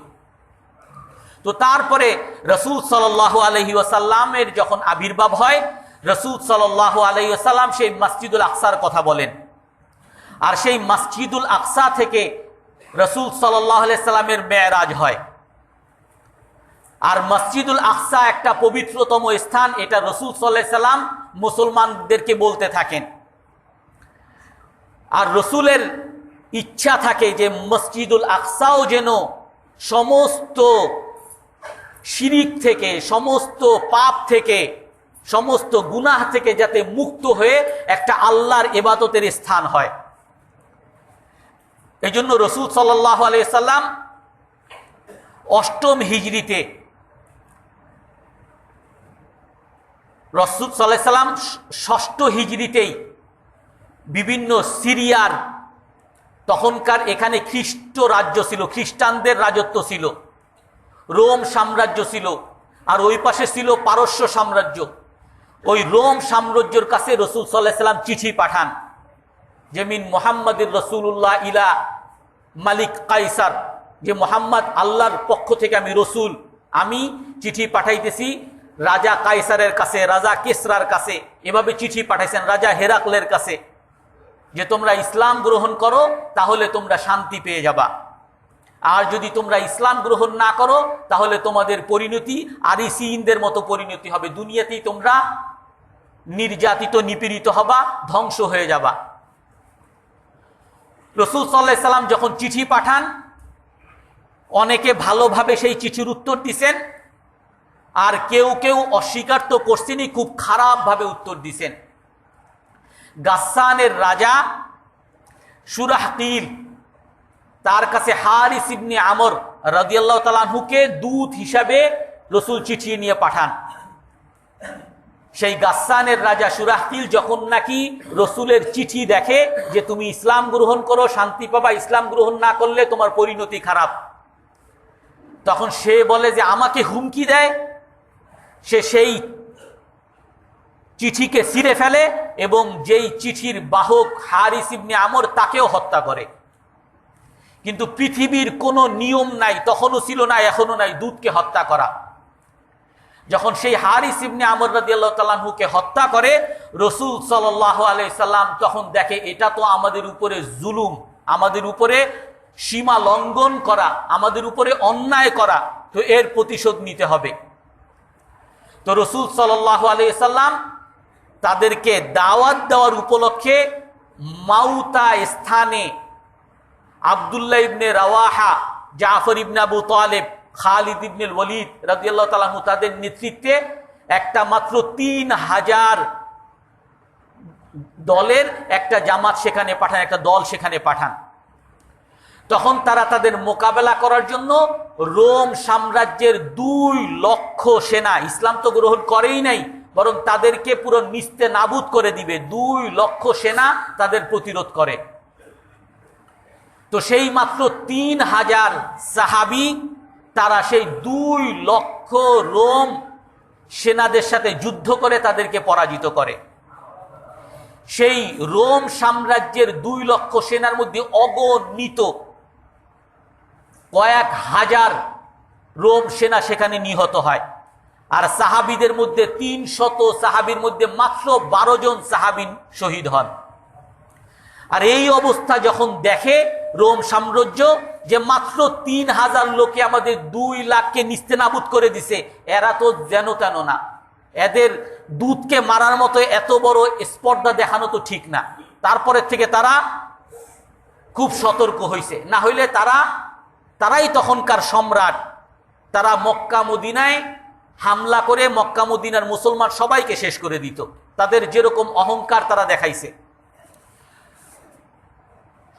তো তারপরে রাসূল সাল্লাল্লাহু আলাইহি ওয়াসাল্লামের যখন আবির্ভাব হয়, রাসূল সাল্লাল্লাহু আলাইহি ওয়াসাল্লাম সেই মসজিদুল আকসার কথা বলেন। আর সেই মসজিদুল আকসা থেকে রাসূল সাল্লাল্লাহু আলাইহি ওয়াসাল্লামের মেরাজ হয়। আর মসজিদুল আকসা একটা পবিত্রতম স্থান, এটা রাসূল সাল্লাল্লাহু আলাইহি ওয়াসাল্লাম মুসলমানদেরকে বলতে থাকেন। আর রাসূলের ইচ্ছা থাকে যে মসজিদুল আকসাও যেন সমস্ত শিরিক থেকে, সমস্ত পাপ থেকে, সমস্ত গুনাহ থেকে যাতে মুক্ত হয়ে একটা আল্লাহর ইবাদতের স্থান হয়। এই জন্য রাসূল সাল্লাল্লাহু আলাইহি ওয়াসাল্লাম 8ম হিজরিতে, রাসূল সাল্লাল্লাহু আলাইহি ওয়াসাল্লাম 6ষ্ঠ হিজরিতেই বিভিন্ন সিরিয়ার, তখনকার এখানে খ্রিস্ট রাজ্য ছিল, খ্রিস্টানদের রাজত্ব ছিল, রোম সাম্রাজ্য ছিল, আর ওই পাশে ছিল পারস্য সাম্রাজ্য। ওই রোম সাম্রাজ্যের কাছে রাসূল সাল্লাল্লাহু আলাইহি ওয়াসাল্লাম চিঠি পাঠান যে মিন মুহাম্মাদির রাসূলুল্লাহ ইলা মালিক কাইসার, যে মুহাম্মদ আল্লাহর পক্ষ থেকে আমি রসুল, আমি চিঠি পাঠাইতেছি রাজা কাইসারের কাছে, রাজা কিসরার কাছে। এভাবে চিঠি পাঠাইছেন রাজা হেরাকলের কাছে যে তোমরা ইসলাম গ্রহণ করো তাহলে তোমরা শান্তি পেয়ে যাবা, আর যদি তোমরা ইসলাম গ্রহণ না করো তাহলে তোমাদের পরিণতি আরিসিনদের মতো পরিণতি হবে, দুনিয়াতেই তোমরা নির্যাতিত, নিপীড়িত হবা, ধ্বংস হয়ে যাবা। রাসূল সাল্লাল্লাহু আলাইহি ওয়াসাল্লাম যখন চিঠি পাঠান, অনেকে ভালোভাবে সেই চিঠির উত্তর দিছেন, আর কেউ কেউ অস্বীকার তো করছেনই, খুব খারাপভাবে উত্তর দিছেন। গাসসানের রাজা সুরাহকিল, তার কাছে হারিস ইবনে আমর রাদিয়াল্লাহু তাআলা আনহুকে দূত হিসাবে রাসূল চিঠি নিয়ে পাঠান। সেই গাসসানের রাজা সুরাহকিল যখন নাকি রাসূলের চিঠি দেখে যে তুমি ইসলাম গ্রহণ করো, শান্তি পাবা, ইসলাম গ্রহণ না করলে তোমার পরিণতি খারাপ, তখন সে বলে যে আমাকে হুমকি দেয়। সে সেই চিঠিকে ছিঁড়ে ফেলে এবং যেই চিঠির বাহক হারিস ইবনে আমর তাকেও হত্যা করে। কিন্তু পৃথিবীর কোনো নিয়ম নাই, তখনও ছিল না, এখনো নাই, দূতকে হত্যা করা। যখন সেই হারিস ইবনে আমর রাদিয়াল্লাহু তাআলা আনহুকে হত্যা করে রাসূল সাল্লাল্লাহু আলাইহি সাল্লাম, তখন দেখে এটা তো আমাদের উপরে জুলুম, আমাদের উপরে সীমা লঙ্ঘন করা, আমাদের উপরে অন্যায় করা, তো এর প্রতিশোধ নিতে হবে। তো রাসূল সাল্লাল্লাহু আলাইহি সাল্লাম তাদেরকে দাওয়াত দেওয়ার উপলক্ষে মাউতা স্থানে আব্দুল্লাহ ইবনে রাওয়াহা, জাফর ইবনে আবু তালেব, খালিদ ইবনে ওয়ালিদ রাদিয়াল্লাহু তাআলা আনহু তাদের নেতৃত্বে একটা মাত্র 3000 দলের একটা জামাত সেখানে পাঠান, একটা দল সেখানে পাঠান। তখন তারা তাদের মোকাবেলা করার জন্য রোম সাম্রাজ্যের 2 লক্ষ সেনা, ইসলাম তো গ্রহণ করেই নাই, বরং তাদেরকে পুরো নিস্তে নাবুদ করে দিবে, 2 লক্ষ সেনা তাদের প্রতিরোধ করে। তো সেই মাত্র 3000 সাহাবী তারা সেই 2 লক্ষ রোম সেনাদের সাথে যুদ্ধ করে তাদেরকে পরাজিত করে। সেই রোম সাম্রাজ্যের 2 লক্ষ সেনার মধ্যে অগণিত কয়েক হাজার রোম সেনা সেখানে নিহত হয়। আর সাহাবীদের মধ্যে 300 সাহাবীর মধ্যে মাত্র 12 জন সাহাবী শহীদ হন। আর এই অবস্থা যখন দেখে রোম সাম্রাজ্য যে মাত্র 3000 লোকে আমাদের 2 লাখকে নিস্তেনাবুদ করে দিছে, এরা তো যেন তেন না, এদের দুধকে মারার মতো এত বড় স্পর্ধা দেখানো তো ঠিক না। তারপরে থেকে তারা খুব সতর্ক হয়েছে, না হইলে তারাই তখনকার সম্রাট। তারা মক্কা মদিনায় হামলা করে মক্কা মদিনার মুসলমান সবাইকে শেষ করে দিত, তাদের যেরকম অহংকার তারা দেখাইছে।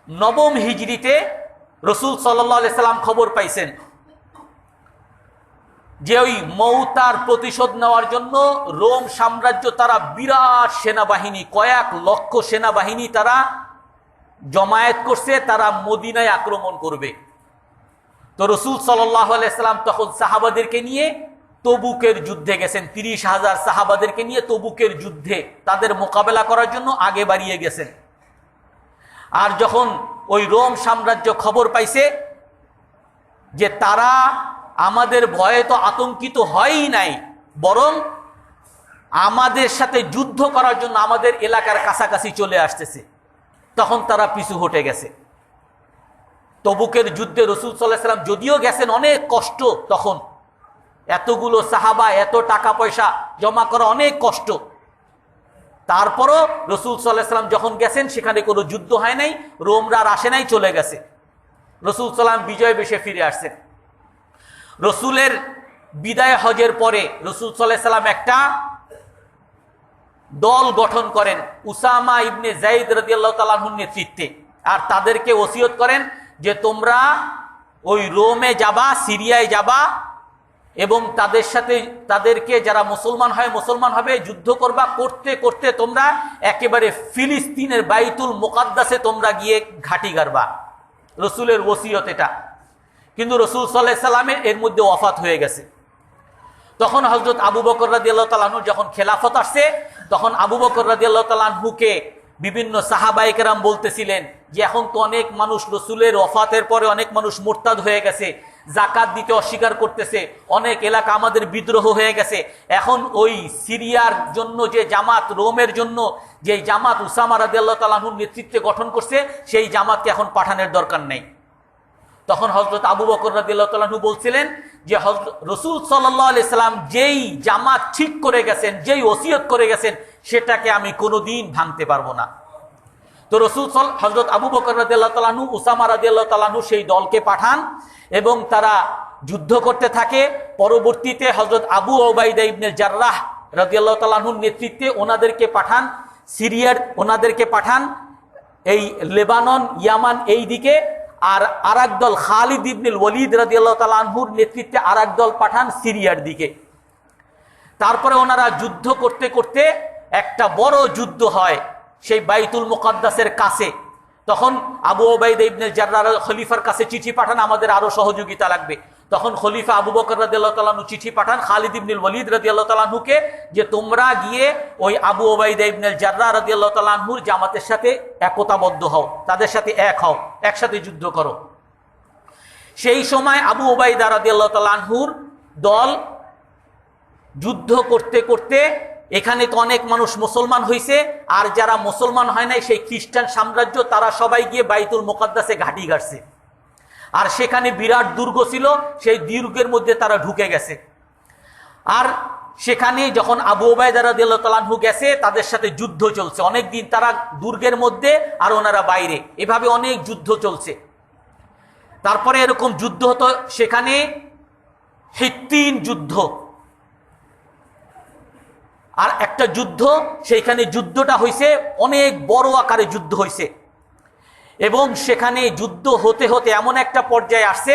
9ম হিজরিতে রাসূল সাল্লাল্লাহু আলাইহি সাল্লাম খবর পাইছেন যে ওই মৌতার প্রতিশোধ নেওয়ার জন্য রোম সাম্রাজ্য তারা বিরাট সেনাবাহিনী, কয়েক লক্ষ সেনাবাহিনী তারা জমায়েত করছে, তারা মদিনায় আক্রমণ করবে। তো রাসূল সাল্লাল্লাহু আলাইহি সাল্লাম তখন সাহাবাদেরকে নিয়ে তবুকের যুদ্ধে গেছেন, 30,000 সাহাবাদেরকে নিয়ে তবুকের যুদ্ধে তাদের মোকাবেলা করার জন্য আগে বাড়িয়ে গেছেন। আর যখন ওই রোম সাম্রাজ্য খবর পাইছে যে তারা আমাদের ভয়ে তো আতঙ্কিত হয়ই নাই, বরং আমাদের সাথে যুদ্ধ করার জন্য আমাদের এলাকার কাছাকাছি চলে আসতেছে, তখন তারা পিছু হটে গেছে। তবুকের যুদ্ধে রাসূল সাল্লাল্লাহু আলাইহি সাল্লাম যদিও গেছেন, অনেক কষ্ট, তখন এতগুলো সাহাবা, এত টাকা পয়সা জমা করা অনেক কষ্ট। তারপরও রাসূল সাল্লাল্লাহু আলাইহি সাল্লাম যখন গেছেন সেখানে কোনো যুদ্ধ হয় নাই, রোমরা আর আসে নাই, চলে গেছে। রাসূল সাল্লাম বিজয় বেশে ফিরে আসছেন। রসুলের বিদায় হজের পরে রাসূল সাল্লাল্লাহু আলাইহি সাল্লাম একটা দল গঠন করেন উসামা ইবনে যায়েদ রাদিয়াল্লাহু তাআলা আনহুর নেতৃত্বে, আর তাদেরকে ওসিয়ত করেন যে তোমরা ওই রোমে যাবা, সিরিয়ায় যাবা, এবং তাদের সাথে তাদেরকে যারা মুসলমান হয় মুসলমান হবে, যুদ্ধ করবা, করতে করতে তোমরা একেবারে ফিলিস্তিনের বাইতুল মুকাদ্দাসে তোমরা গিয়ে ঘাঁটি গাড়বা। রসুলের ওসিয়ত এটা। কিন্তু রাসূল সাল্লাল্লাহু আলাইহি সাল্লামের এর মধ্যে ওয়াফাত হয়ে গেছে। তখন হযরত আবু বকর রাদিয়াল্লাহু তাআলা আনহু যখন খেলাফত আসছে, তখন আবু বকর রাদিয়াল্লাহু তাআলা আনহুকে বিভিন্ন সাহাবায়ে কেরাম বলতেছিলেন যে এখন তো অনেক মানুষ রসুলের ওয়াফাতের পরে অনেক মানুষ মুরতাদ হয়ে গেছে, জাকাত দিতে অস্বীকার করতেছে, অনেক এলাকা আমাদের বিদ্রোহ হয়ে গেছে, এখন ওই সিরিয়ার জন্য যে জামাত, রোমের জন্য যে জামাত উসামা রাদিয়াল্লাহু তাআলা আনহুর নেতৃত্বে গঠন করছে, সেই জামাতকে এখন পাঠানোর দরকার নেই। তখন হযরত আবু বকর রাদিয়াল্লাহু তাআলা আনহু বলছিলেন যে রাসূল সাল্লাল্লাহু আলাইহি সাল্লাম যেই জামাত ঠিক করে গেছেন, যেই ওসিয়ত করে গেছেন, সেটাকে আমি কোনোদিন ভাঙতে পারবো না। তো হযরত আবু বকর রাদিয়াল্লাহু তাআলা আনহু উসামা রাদিয়াল্লাহু তাআলা আনহু সেই দলকে পাঠান এবং তারা যুদ্ধ করতে থাকে। পরবর্তীতে হযরত আবু উবাইদা ইবনে জাররাহ রাদিয়াল্লাহু তাআলা আনহুর নেতৃত্বে ওনাদেরকে পাঠান সিরিয়ার, ওনাদেরকে পাঠান এই লেবানন, ইয়ামান এই দিকে, আর আরেক দল খালিদ ইবনে ওয়ালিদ রাদিয়াল্লাহু তাআলা আনহুর নেতৃত্বে আরেক দল পাঠান সিরিয়ার দিকে। তারপরে ওনারা যুদ্ধ করতে করতে একটা বড় যুদ্ধ হয় সেই বাইতুল মুকাদ্দাসের কাছে। তখন আবু উবাইদা ইবনে জাররাহ খলিফার কাছে চিঠি পাঠান, আমাদের আরো সহযোগিতা লাগবে। তখন খলিফা আবু বকর রাদিয়াল্লাহু তাআলা আনহু চিঠি পাঠান খালিদ ইবনে ওয়ালিদ রাদিয়াল্লাহু তাআলা আনহুকে যে তোমরা গিয়ে ওই আবু উবাইদা ইবনে জাররাহ রাদিয়াল্লাহু তাআলা আনহুর জামাতের সাথে একতাবদ্ধ হও, তাদের সাথে এক হও, একসাথে যুদ্ধ করো। সেই সময় আবু উবাইদা রাদিয়াল্লাহু তাআলা আনহুর দল যুদ্ধ করতে করতে এখানে তো অনেক মানুষ মুসলমান হয়েছে, আর যারা মুসলমান হয় নাই সেই খ্রিস্টান সাম্রাজ্য, তারা সবাই গিয়ে বাইতুল মুকাদ্দাসে ঘাঁটি গাড়ছে। আর সেখানে বিরাট দুর্গ ছিল, সেই দুর্গের মধ্যে তারা ঢুকে গেছে। আর সেখানে যখন আবু উবাইদা রাদিয়াল্লাহু তাআলা আনহু গেছে, তাদের সাথে যুদ্ধ চলছে অনেক দিন, তারা দুর্গের মধ্যে আর ওনারা বাইরে, এভাবে অনেক যুদ্ধ চলছে। তারপরে এরকম যুদ্ধ হতো, সেখানে হিত্তিন যুদ্ধ আর একটা যুদ্ধ, সেইখানে যুদ্ধটা হয়েছে অনেক বড় আকারে যুদ্ধ হয়েছে। এবং সেখানে যুদ্ধ হতে হতে এমন একটা পর্যায়ে আসছে,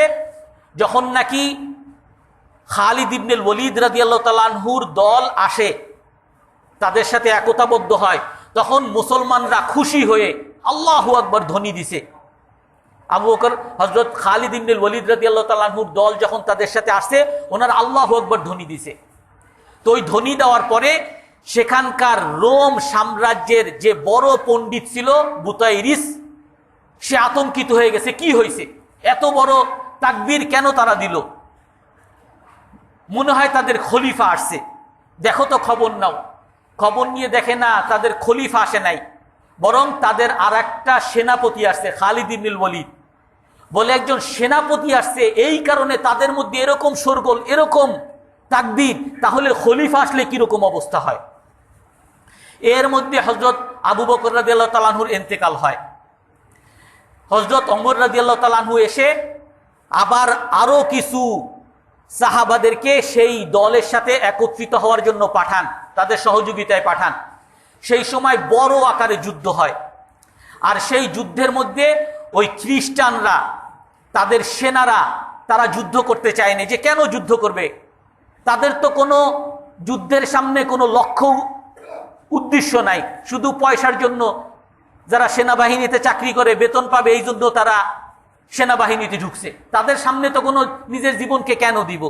যখন নাকি খালিদ ইবনে ওয়ালিদ রাদিয়াল্লাহু তাআলা আনহুর দল আসে, তাদের সাথে একতাবদ্ধ হয়, তখন মুসলমানরা খুশি হয়ে আল্লাহু আকবার ধ্বনি দিছে। আবু বকর হযরত খালিদ ইবনে ওয়ালিদ রাদিয়াল্লাহু তাআলা আনহুর দল যখন তাদের সাথে আসছে, ওনারা আল্লাহু আকবার ধ্বনি দিছে। তো ওই ধ্বনি দেওয়ার পরে সেখানকার রোম সাম্রাজ্যের যে বড় পণ্ডিত ছিল বুতাইরিস, সে আতঙ্কিত হয়ে গেছে, কি হয়েছে, এত বড় তাকবীর কেন তারা দিল, মনে হয় তাদের খলিফা আসছে, দেখো তো খবর নাও। খবর নিয়ে দেখে না, তাদের খলিফা আসে নাই, বরং তাদের আর একটা সেনাপতি আসছে, খালিদ ইবনে ওয়ালিদ বলে একজন সেনাপতি আসছে, এই কারণে তাদের মধ্যে এরকম শোরগোল, এরকম তাকবীর, তাহলে খলিফা আসলে কিরকম অবস্থা হয়। এর মধ্যে হযরত আবু বকর রাদিয়াল্লাহু তাআলা আনহুর ইন্তেকাল হয়। হযরত ওমর রাদিয়াল্লাহু তাআলা আনহু এসে আবার আরো কিছু সাহাবাদেরকে সেই দলের সাথে একত্রিত হওয়ার জন্য পাঠান, তাদের সহযোগিতায় পাঠান। সেই সময় বড় আকারে যুদ্ধ হয়। আর সেই যুদ্ধের মধ্যে ওই খ্রিস্টানরা, তাদের সেনারা, তারা যুদ্ধ করতে চায়নি। যে কেন যুদ্ধ করবে, তাদের তো কোনো যুদ্ধের সামনে কোনো লক্ষ্য উদ্দেশ্য নাই, শুধু পয়সার জন্য, যারা সেনাবাহিনীতে চাকরি করে বেতন পাবে এই জন্য তারা সেনাবাহিনীতে ঢুকছে, তাদের সামনে তো কোনো নিজের জীবনকে কেন দিব।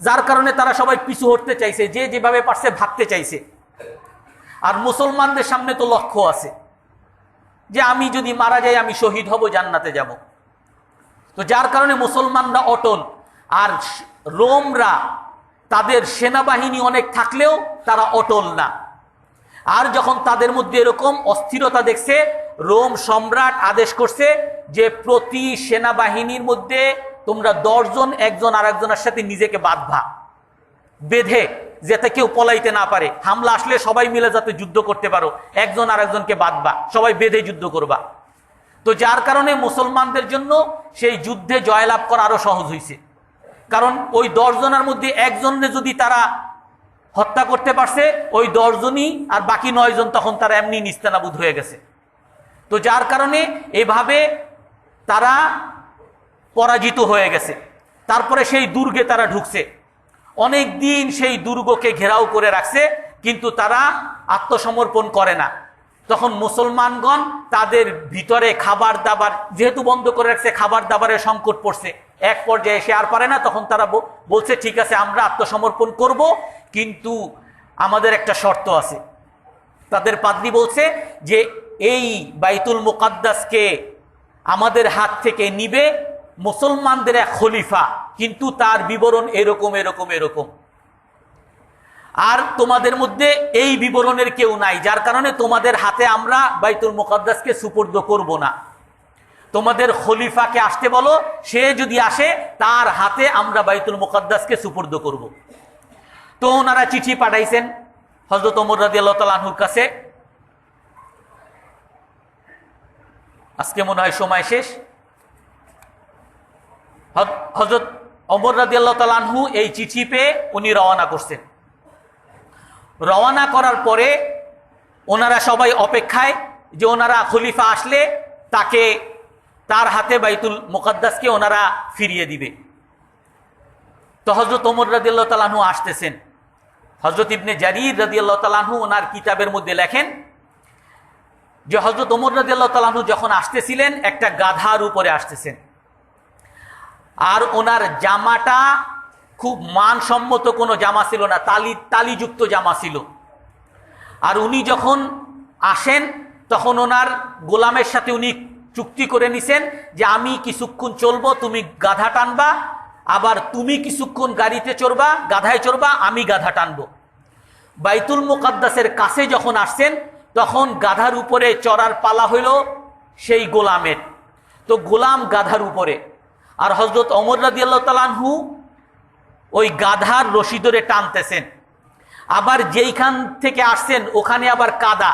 যার কারণে তারা সবাই পিছু হটতে চাইছে, যে যেভাবে পারছে ভাগতে চাইছে। আর মুসলমানদের সামনে তো লক্ষ্য আছে যে আমি যদি মারা যাই আমি শহীদ হব, জান্নাতে যাব। তো যার কারণে মুসলমানরা অটল। আর রোমরা, তাদের সেনাবাহিনী অনেক থাকলেও তারা অটল না। আর যখন তাদের মধ্যে এরকম অস্থিরতা দেখছে, রোম সম্রাট আদেশ করছে যে প্রতি সেনাবাহিনীর মধ্যে তোমরা 10 জন একজন আর একজনের সাথে নিজেকে বাঁধবা, বেঁধে, যাতে কেউ পলাইতে না পারে, হামলা আসলে সবাই মিলে যাতে যুদ্ধ করতে পারো, একজন আর একজনকে বাঁধবা, সবাই বেঁধে যুদ্ধ করবা। তো যার কারণে মুসলমানদের জন্য সেই যুদ্ধে জয়লাভ করা আরো সহজ হয়েছে। কারণ ওই 10 জনের মধ্যে একজনে যদি তারা হত্যা করতে পারছে, ওই 10 জনই, আর বাকি 9 জন তখন তারা এমনি নিস্তানাবুদ হয়ে গেছে। তো যার কারণে এভাবে তারা পরাজিত হয়ে গেছে। তারপরে সেই দুর্গে তারা ঢুকছে, অনেক দিন সেই দুর্গকে ঘেরাও করে রাখছে, কিন্তু তারা আত্মসমর্পণ করে না। তখন মুসলমানগণ তাদের ভিতরে খাবার দাবার যেহেতু বন্ধ করে রাখছে, খাবার দাবারের সংকট পড়ছে, এক পর্যায়ে এসে আর পারে না, তখন তারা বলছে ঠিক আছে আমরা আত্মসমর্পণ করব, কিন্তু আমাদের একটা শর্ত আছে। তাদের পাদ্রী বলছে যে এই বাইতুল মুকাদ্দাসকে আমাদের হাত থেকে নিবে মুসলমানদের এক খলিফা, কিন্তু তার বিবরণ এরকম এরকম এরকম, আর তোমাদের মধ্যে এই বিবরণের কেউ নাই, যার কারণে তোমাদের হাতে আমরা বাইতুল মুকাদ্দাসকে সুপর্দ করব না। তোমাদের খলিফাকে আসতে বলো, সে যদি আসে তার হাতে আমরা বাইতুল মুকাদ্দাসকে সুপর্দ করব। তো ওনারা চিঠি পাঠাইছেন হযরত ওমর রাদিয়াল্লাহু তাআলা আনহুর কাছে। আজকে মনে হয় সময় শেষ। হযরত ওমর রাদিয়াল্লাহু তাআলা আনহু এই চিঠি পেয়ে উনি রওনা করছেন। রওনা করার পরে ওনারা সবাই অপেক্ষায় যে ওনারা খলিফা আসলে তার হাতে বাইতুল মুকাদ্দাসকে ওনারা ফিরিয়ে দিবে। তো হযরত ওমর রাদিয়াল্লাহু তাআলা আনহু আসতেছেন। হযরত ইবনে জারীর রাদিয়াল্লাহু তাআলা আনহু ওনার কিতাবের মধ্যে লেখেন যে হযরত ওমর রাদিয়াল্লাহু তাআলা আনহু যখন আসতেছিলেন একটা গাধার উপরে আসতেছেন, আর ওনার জামাটা খুব মানসম্মত কোনো জামা ছিল না, তালিযুক্ত জামা ছিল। আর উনি যখন আসেন তখন ওনার গোলামের সাথে উনি চুক্তি করে নিছেন যে আমি কিছুক্ষণ চলবো, তুমি গাধা টানবা, আবার তুমি কিছুক্ষণ গাড়িতে চড়বা, গাধায় চড়বা, আমি গাধা টানবো। বাইতুল মুকাদ্দাসের কাছে যখন আসছেন তখন গাধার উপরে চড়ার পালা হইল সেই গোলামের। তো গোলাম গাধার উপরে, আর হযরত ওমর রাদিয়াল্লাহু তাআলা আনহু ওই গাধার রশি ধরে টানতেছেন। আবার যেইখান থেকে আসছেন ওখানে আবার কাদা,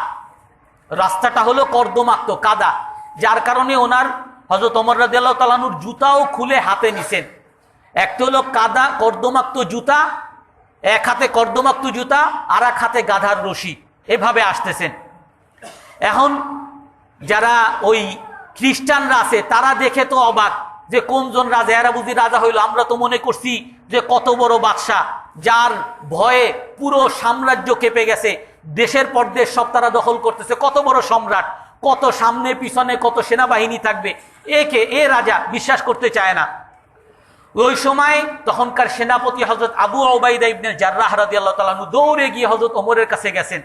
রাস্তাটা হলো কর্দমাক্ত কাদা, যার কারণে ওনার হযরত ওমর রাদিয়াল্লাহু তাআলা আনহুর জুতাও খুলে হাতে নিছেন। একটা হলো কাদা কর্দমাক্ত জুতা, এক হাতে কর্দমাক্ত জুতা আর এক হাতে গাধার রশি, এভাবে আসতেছেন। এখন যারা ওই খ্রিস্টানরা আছে তারা দেখে তো অবাক যে কোনজন রাজা, এরা বুঝি রাজা হইল। আমরা তো মনে করছি যে কত বড় বাদশাহ, যার ভয়ে পুরো সাম্রাজ্য কেঁপে গেছে, দেশের পর দেশ সব তারা দখল করতেছে, কত বড় সম্রাট, কত সামনে পিছনে কত সেনাবাহিনী থাকবে, এ রাজা বিশ্বাস করতে চায় না। ওই সময় তখনকার সেনাপতি হযরত আবু উবাইদা ইবনে জাররাহ রাদিয়াল্লাহু তাআলা আনহু দৌড়ে গিয়ে হযরত ওমরের কাছে গেছেন।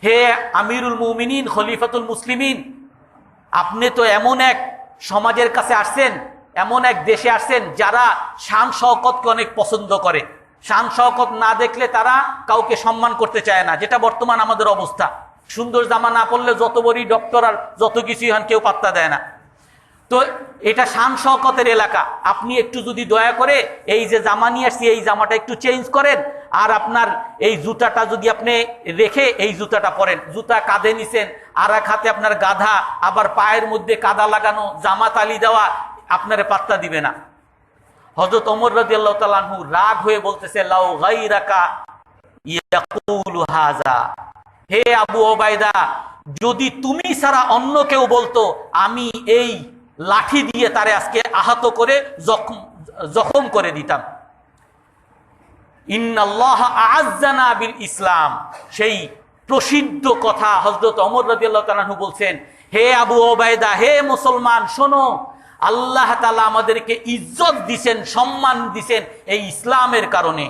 হে আমিরুল মুমিনিন, খলিফাতুল মুসলিমিন, আপনি তো এমন এক সমাজের কাছে আসছেন, এমন এক দেশে আসছেন যারা শান শওকতকে অনেক পছন্দ করে। শান শওকত না দেখলে তারা কাউকে সম্মান করতে চায় না, যেটা বর্তমান আমাদের অবস্থা। সুন্দর জামা না পরলে যত বড়ই ডক্টর আর যত কিছুই হন কেউ পাত্তা দেয় না। তো এটা শান শওকতের এলাকা, আপনি একটু যদি দয়া করে এই যে জামা নিয়ে আসছি এই জামাটা একটু চেঞ্জ করেন, আর আপনার এই জুতাটা যদি আপনি রেখে এই জুতাটা পরেন। জুতা কাঁধে নিছেন, আর এক হাতে আপনার গাধা, আবার পায়ের মধ্যে কাদা লাগানো, জামা তালি দেওয়া, আপনারে পাত্তা দিবে না। হযরত ওমর রাদিয়াল্লাহু তাআলা আনহু রাগ হয়ে বলতেছে, লাউ গায়রাকা ইয়াকুলু হাযা, হে আবু ওবায়দা, যদি তুমি ছাড়া অন্য কেউ বলতো আমি এই লাঠি দিয়ে তারে আজকে আহত করে জখম করে দিতাম। ইন্নাল্লাহা আ'আজ্জানা বিল ইসলাম, সেই প্রসিদ্ধ কথা হযরত ওমর রাদিয়াল্লাহু তাআলা আনহু বলছেন, হে আবু ওবায়দা, হে মুসলমান শোনো, আল্লাহ তাআলা আমাদেরকে ইজ্জত দিবেন, সম্মান দিবেন এই ইসলামের কারণে।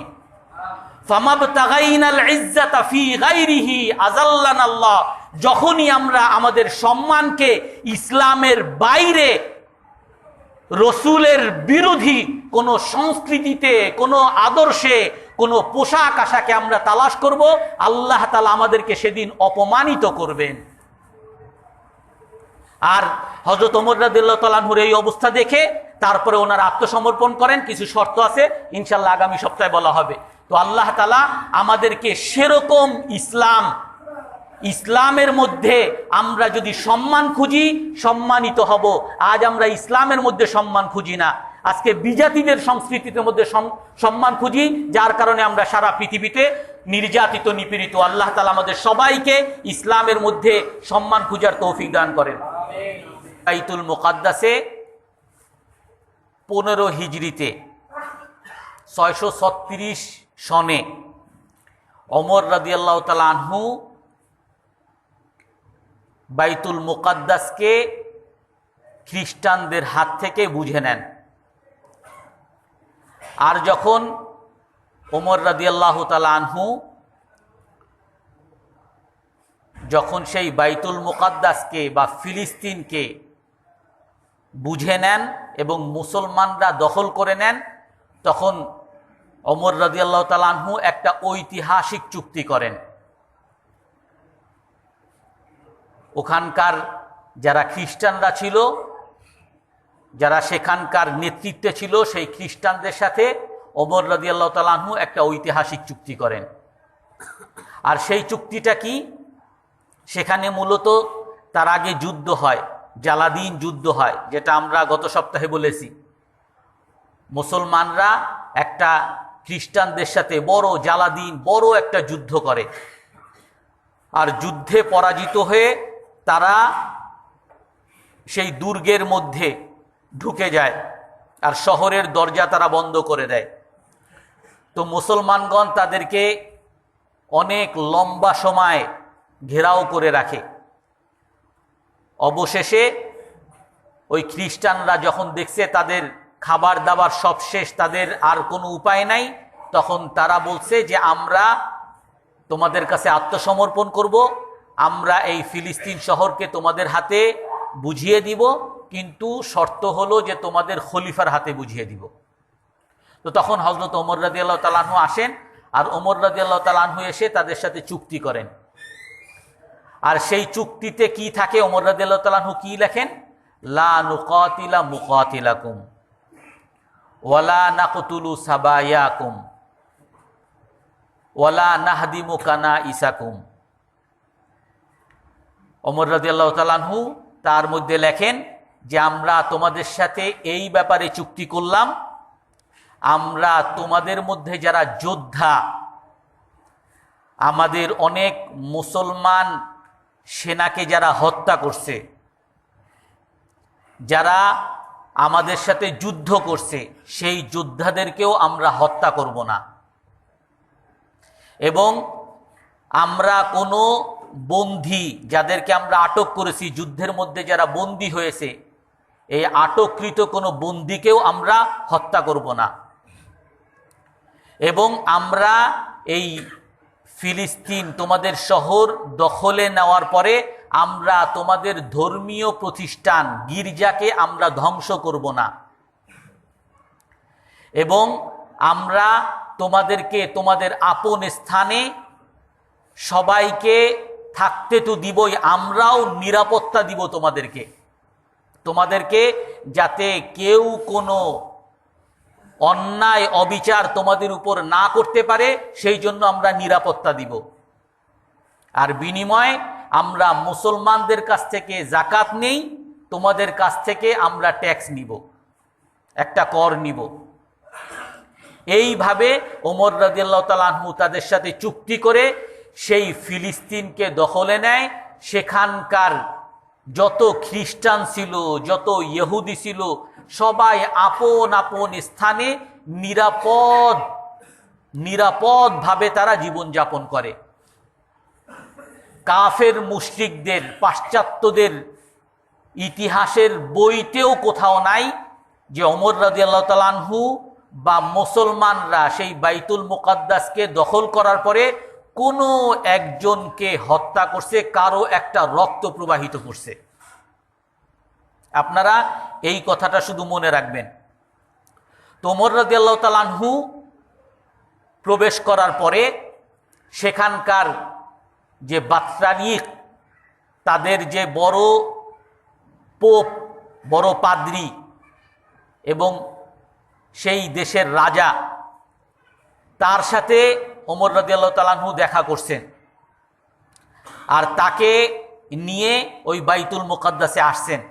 ফামাবতাগাইনাল ইজ্জাতা ফি গায়রিহি আযাল্লানাল্লাহ, যখনই আমরা আমাদের সম্মানকে ইসলামের বাইরে রসুলের বিরোধী কোন সংস্কৃতিতে, কোন আদর্শে, কোন পোশাক আশাকে আমরা তালাশ করব, আল্লাহ তাআলা আমাদেরকে সেদিন অপমানিত করবেন। আর হযরত ওমর রাদিয়াল্লাহু তাআলা আনহুর এই অবস্থা দেখে তারপরে ওনারা আত্মসমর্পণ করেন। কিছু শর্ত আছে, ইনশাআল্লাহ আগামী সপ্তাহে বলা হবে। তো আল্লাহ তাআলা আমাদেরকে সেরকম ইসলামের মধ্যে আমরা যদি সম্মান খুঁজি, সম্মানিত হব। আজ আমরা ইসলামের মধ্যে সম্মান খুঁজি না, আজকে বিজাতিদের সংস্কৃতির মধ্যে সম্মান খুঁজি, যার কারণে আমরা সারা পৃথিবীতে নির্যাতিত, নিপীড়িত। আল্লাহ তাআলা আমাদের সবাইকে ইসলামের মধ্যে সম্মান খুঁজার তৌফিক দান করেন। বাইতুল মুকাদ্দাসে 15 হিজরিতে 636 সনে ওমর রাদিয়াল্লাহু তাআলা আনহু বাইতুল মুকাদ্দাসকে খ্রিস্টানদের হাত থেকে বুঝে নেন। আর যখন ওমর রাদিয়াল্লাহু তাআলা আনহু যখন সেই বাইতুল মুকাদ্দাসকে বা ফিলিস্তিনকে বুঝে নেন এবং মুসলমানরা দখল করে নেন, তখন ওমর রাদিয়াল্লাহু তাআলা আনহু একটা ঐতিহাসিক চুক্তি করেন। ওখানকার যারা খ্রিস্টানরা ছিল, যারা সেখানকার নেতৃত্বে ছিল, সেই খ্রিস্টানদের সাথে ওমর রাদিয়াল্লাহু তাআলা আনহু একটা ঐতিহাসিক চুক্তি করেন। আর সেই চুক্তিটা কি? সেখানে মূলত তার আগে যুদ্ধ হয়, জালাদিন যুদ্ধ হয়, যেটা আমরা গত সপ্তাহে বলেছি। মুসলমানরা একটা খ্রিস্টানদের সাথে বড় একটা যুদ্ধ করে, আর যুদ্ধে পরাজিত হয়ে তারা সেই দুর্গের মধ্যে ঢুকে যায় আর শহরের দরজা তারা বন্ধ করে দেয়। তো মুসলমানগণ তাদেরকে অনেক লম্বা সময় ঘেরাও করে রাখে। অবশেষে ওই খ্রিস্টানরা যখন দেখছে তাদের খাবার দাবার সব শেষ, তাদের আর কোনো উপায় নাই, তখন তারা বলছে যে আমরা তোমাদের কাছে আত্মসমর্পণ করব, আমরা এই ফিলিস্তিন শহরকে তোমাদের হাতে বুঝিয়ে দিব, কিন্তু শর্ত হলো যে তোমাদের খলিফার হাতে বুঝিয়ে দিব। তো তখন হযরত ওমর রাদিয়াল্লাহু তাআলা আনহু আসেন, আর ওমর রাদিয়াল্লাহু তাআলা আনহু এসে তাদের সাথে চুক্তি করেন। আর সেই চুক্তিতে কি থাকে? ওমর রাদিয়াল্লাহু তাআলা আনহু কি লেখেন? লা নুকাতিলা মুকাতিলাকুম, ওয়ালা নাকতুলু সাবায়াকুম ওয়ালা নাহদিমু কানাইসাকুম। ওমর রাদিয়াল্লাহু তাআলা আনহু তার মধ্যে লেখেন যে আমরা তোমাদের সাথে এই ব্যাপারে চুক্তি করলাম, আমরা তোমাদের মধ্যে যারা যোদ্ধা, আমাদের অনেক মুসলমান সেনাকে যারা হত্যা করছে, যারা আমাদের সাথে যুদ্ধ করছে, সেই যোদ্ধাদেরকেও আমরা হত্যা করব না। এবং আমরা কোনো বন্দী যাদেরকে আমরা আটক করেছি, যুদ্ধের মধ্যে যারা বন্দী হয়েছে, এই আটককৃত কোনো বন্দীকেও আমরা হত্যা করব না। এবং আমরা এই ফিলিস্তিন তোমাদের শহর দখলে নেওয়ার পরে আমরা তোমাদের ধর্মীয় প্রতিষ্ঠান গির্জাকে আমরা ধ্বংস করব না। এবং আমরা তোমাদেরকে তোমাদের আপন স্থানে সবাইকে থাকতে তো দিবই, আমরাও নিরাপত্তা দিব তোমাদেরকে যাতে কেউ কোনো অন্যায় অবিচার তোমাদের উপর না করতে পারে, সেই জন্য আমরা নিরাপত্তা দিব। আর বিনিময়ে আমরা মুসলমানদের কাছ থেকে যাকাত নেই, তোমাদের কাছ থেকে আমরা ট্যাক্স নিব, একটা কর নিব। এইভাবে ওমর রাদিয়াল্লাহু তাআলা আনহু তাদের সাথে চুক্তি করে সেই ফিলিস্তিনকে দখলে নেয়। সেখানকার যত খ্রিস্টান ছিল, যত ইহুদি ছিল, সবাই আপন আপন স্থানে নিরাপদভাবে তারা জীবনযাপন করে। কাফের মুশরিকদের, পাশ্চাত্যদের ইতিহাসের বইতেও কোথাও নাই যে ওমর রাদিয়াল্লাহু তাআলা আনহু বা মুসলমানরা সেই বাইতুল মুকাদ্দাসকে দখল করার পরে কোনো একজনকে হত্যা করছে, কারো একটা রক্ত প্রবাহিত করছে। আপনারা এই কথাটা শুধু মনে রাখবেন। তো ওমর রাদিয়াল্লাহু তাআলা আনহু প্রবেশ করার পরে সেখানকার যে বাতরানিক, তাদের যে বড় পোপ, বড় পাদ্রী এবং সেই দেশের রাজা, তার সাথে ওমর রাদিয়াল্লাহু তাআলা আনহু দেখা করছেন। আর তাকে নিয়ে ওই বাইতুল মুকাদ্দাসে আসছেন।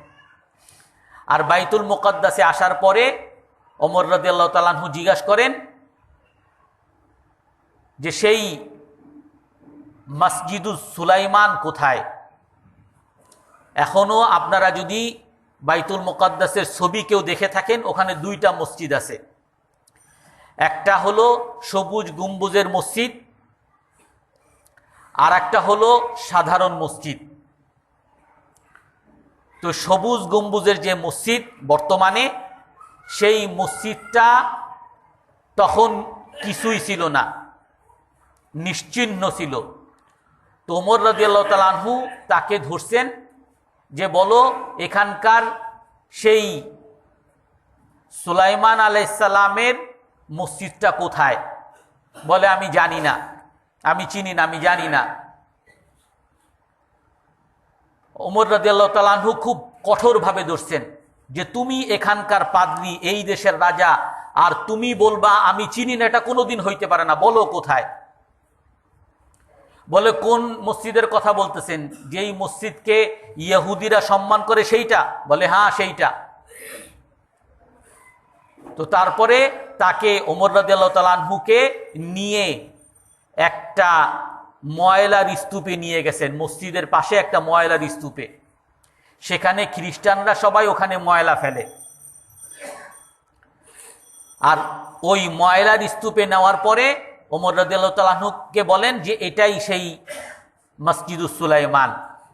আর বাইতুল মুকাদ্দাসে আসার পরে ওমর রাদিয়াল্লাহু তাআলা আনহু জিজ্ঞাসা করেন যে সেই মসজিদুস সুলাইমান কোথায়? এখনো আপনারা যদি বাইতুল মুকাদ্দাসের ছবি কেউ দেখে থাকেন, ওখানে দুইটা মসজিদ আছে। একটা হলো সবুজ গম্বুজের মসজিদ, আর একটা হলো সাধারণ মসজিদ। তো সবুজ গম্বুজের যে মসজিদ বর্তমানে, সেই মসজিদটা তখন কিছুই ছিল না, নিশ্চিহ্ন ছিল। তো ওমর রাদিয়াল্লাহু তাআলা আনহু তাকে ধরছেন যে বলো এখানকার সেই সুলাইমান আলাইহিস সালামের মসজিদটা কোথায়? বলে আমি জানি না, আমি চিনি না, আমি জানি না। ওমর রাদিয়াল্লাহু তাআলা আনহু খুব কঠোরভাবে ধরছেন যে তুমি এখানকার পাদ্রী, এই দেশের রাজা, আর তুমি বলবা আমি চিনি না, এটা কোনোদিন হইতে পারে না, বলো কোথায়? বলে কোন মসজিদের কথা বলতেছেন? যেই মসজিদকে ইহুদিরা সম্মান করে সেইটা? বলে হ্যাঁ সেইটা। তো তারপরে তাকে ওমর রাদিয়াল্লাহু তাআলা আনহুকে নিয়ে একটা ময়লার স্তূপে নিয়ে গেছেন, মসজিদের পাশে একটা ময়লার স্তূপে। সেখানে খ্রিস্টানরা সবাই ওখানে ময়লা ফেলে। আর ওই ময়লার স্তূপে নেওয়ার পরে ওমর রাদিয়াল্লাহু তাআলা আনহুকে বলেন যে এটাই সেই মসজিদুস সুলাইমান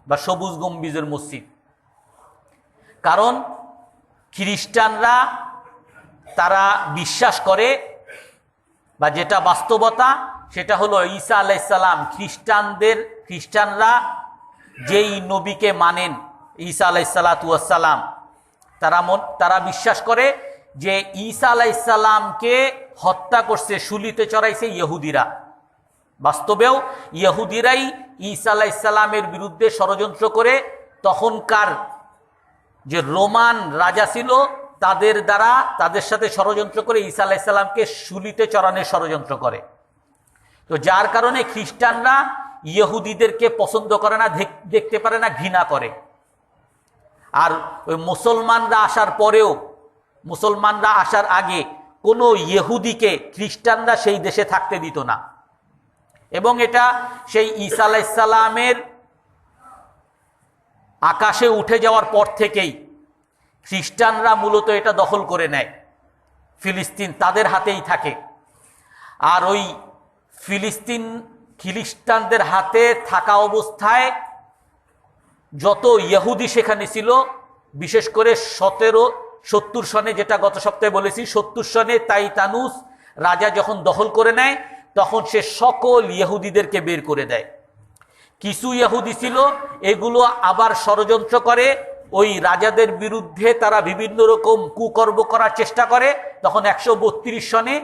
বা সবুজ গম্বুজের মসজিদ। কারণ খ্রিস্টানরা তারা বিশ্বাস করে, বা যেটা বাস্তবতা সেটা হলো ঈসা আলাইহিস সালাম, খ্রিস্টানরা যেই নবীকে মানেন, ঈসা আলাইহিস সালাতু ওয়াস সালাম, তারা বিশ্বাস করে যে ঈসা আলাইহিস সালামকে হত্যা করছে, শুলিতে চড়াইছে ইহুদিরা। বাস্তবেও ইহুদিরাই ঈসা আলাইহিস সালামের বিরুদ্ধে ষড়যন্ত্র করে তখনকার যে রোমান রাজা ছিল তাদের দ্বারা তাদের সাথে ষড়যন্ত্র করে ঈসা আলাইহিস সালামকে শুলিতে চড়ানোর ষড়যন্ত্র করে। তো যার কারণে খ্রিস্টানরা ইহুদিদেরকে পছন্দ করে না, দেখতে পারে না, ঘৃণা করে। আর ওই মুসলমানরা আসার পরেও, মুসলমানরা আসার আগে কোনো ইহুদিকে খ্রিস্টানরা সেই দেশে থাকতে দিত না। এবং এটা সেই ঈসা আলাইহিস সালামের আকাশে উঠে যাওয়ার পর থেকেই খ্রিস্টানরা মূলত এটা দখল করে নেয়। ফিলিস্তিন তাদের হাতেই থাকে। আর ওই ফিলিস্তিন খ্রিস্টানদের হাতে থাকা অবস্থায় যত ইহুদি সেখানে ছিল, বিশেষ করে 70 সনে, যেটা গত সপ্তাহে বলেছি, 70 সনে তাইতানুস রাজা যখন দখল করে নেয় তখন সে সকল ইহুদিদেরকে বের করে দেয়। কিছু ইহুদি ছিল, এগুলো আবার ষড়যন্ত্র করে, ওই রাজাদের বিরুদ্ধে তারা বিভিন্ন রকম কুকর্ম করার চেষ্টা করে। তখন 132 সনে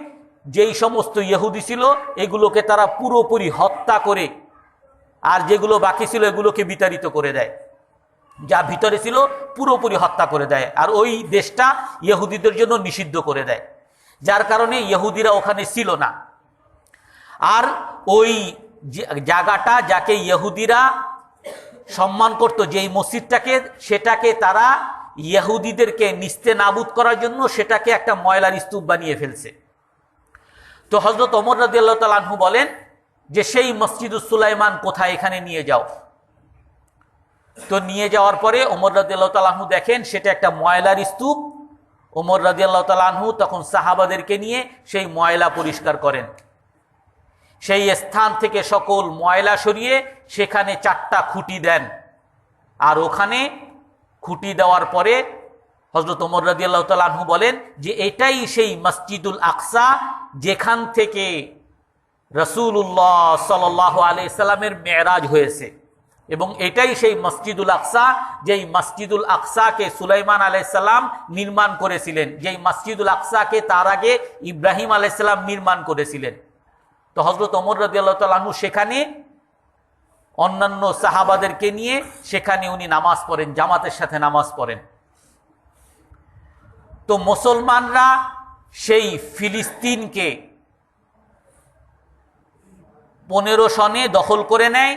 যেই সমস্ত ইহুদি ছিল এগুলোকে তারা পুরোপুরি হত্যা করে, আর যেগুলো বাকি ছিল এগুলোকে বিতাড়িত করে দেয়। যা ভিতরে ছিল পুরোপুরি হত্যা করে দেয়, আর ওই দেশটা ইহুদিদের জন্য নিষিদ্ধ করে দেয়। যার কারণে ইহুদিরা ওখানে ছিল না। আর ওই জায়গাটা যাকে ইহুদিরা সম্মান করত, যেই মসজিদটাকে, সেটাকে তারা ইহুদিদেরকে নিস্তে নাবুদ করার জন্য সেটাকে একটা ময়লার স্তূপ বানিয়ে ফেলছে। তো হযরত ওমর রাদিয়াল্লাহু তাআলা আনহু বলেন যে সেই মসজিদুস সুলাইমান কোথায়, এখানে নিয়ে যাও। তো নিয়ে যাওয়ার পরে ওমর রাদিয়াল্লাহু তাআলা আনহু দেখেন সেটা একটা ময়লার স্তূপ। ওমর রাদিয়াল্লাহু তাআলা আনহু তখন সাহাবাদেরকে নিয়ে সেই ময়লা পরিষ্কার করেন। সেই স্থান থেকে সকল ময়লা সরিয়ে সেখানে 4টা খুঁটি দেন। আর ওখানে খুঁটি দেওয়ার পরে হযরত ওমর রাদিয়াল্লাহু তাআলা আনহু বলেন যে এটাই সেই মসজিদুল আকসা যেখান থেকে রাসূলুল্লাহ সাল্লাল্লাহু আলাইহি সাল্লামের মেরাজ হয়েছে। এবং এটাই সেই মসজিদুল আকসা, যেই মসজিদুল আকসাকে সুলাইমান আলাইহিস সালাম নির্মাণ করেছিলেন, যেই মসজিদুল আকসাকে তার আগে ইব্রাহিম আলাইহিস সালাম নির্মাণ করেছিলেন। তো হযরত ওমর রাদিয়াল্লাহু তাআলা আনহু সেখানে অন্যান্য সাহাবাদেরকে নিয়ে সেখানে উনি নামাজ পড়েন, জামাতের সাথে নামাজ পড়েন। তো মুসলমানরা সেই ফিলিস্তিনকে 15 সনে দখল করে নেয়।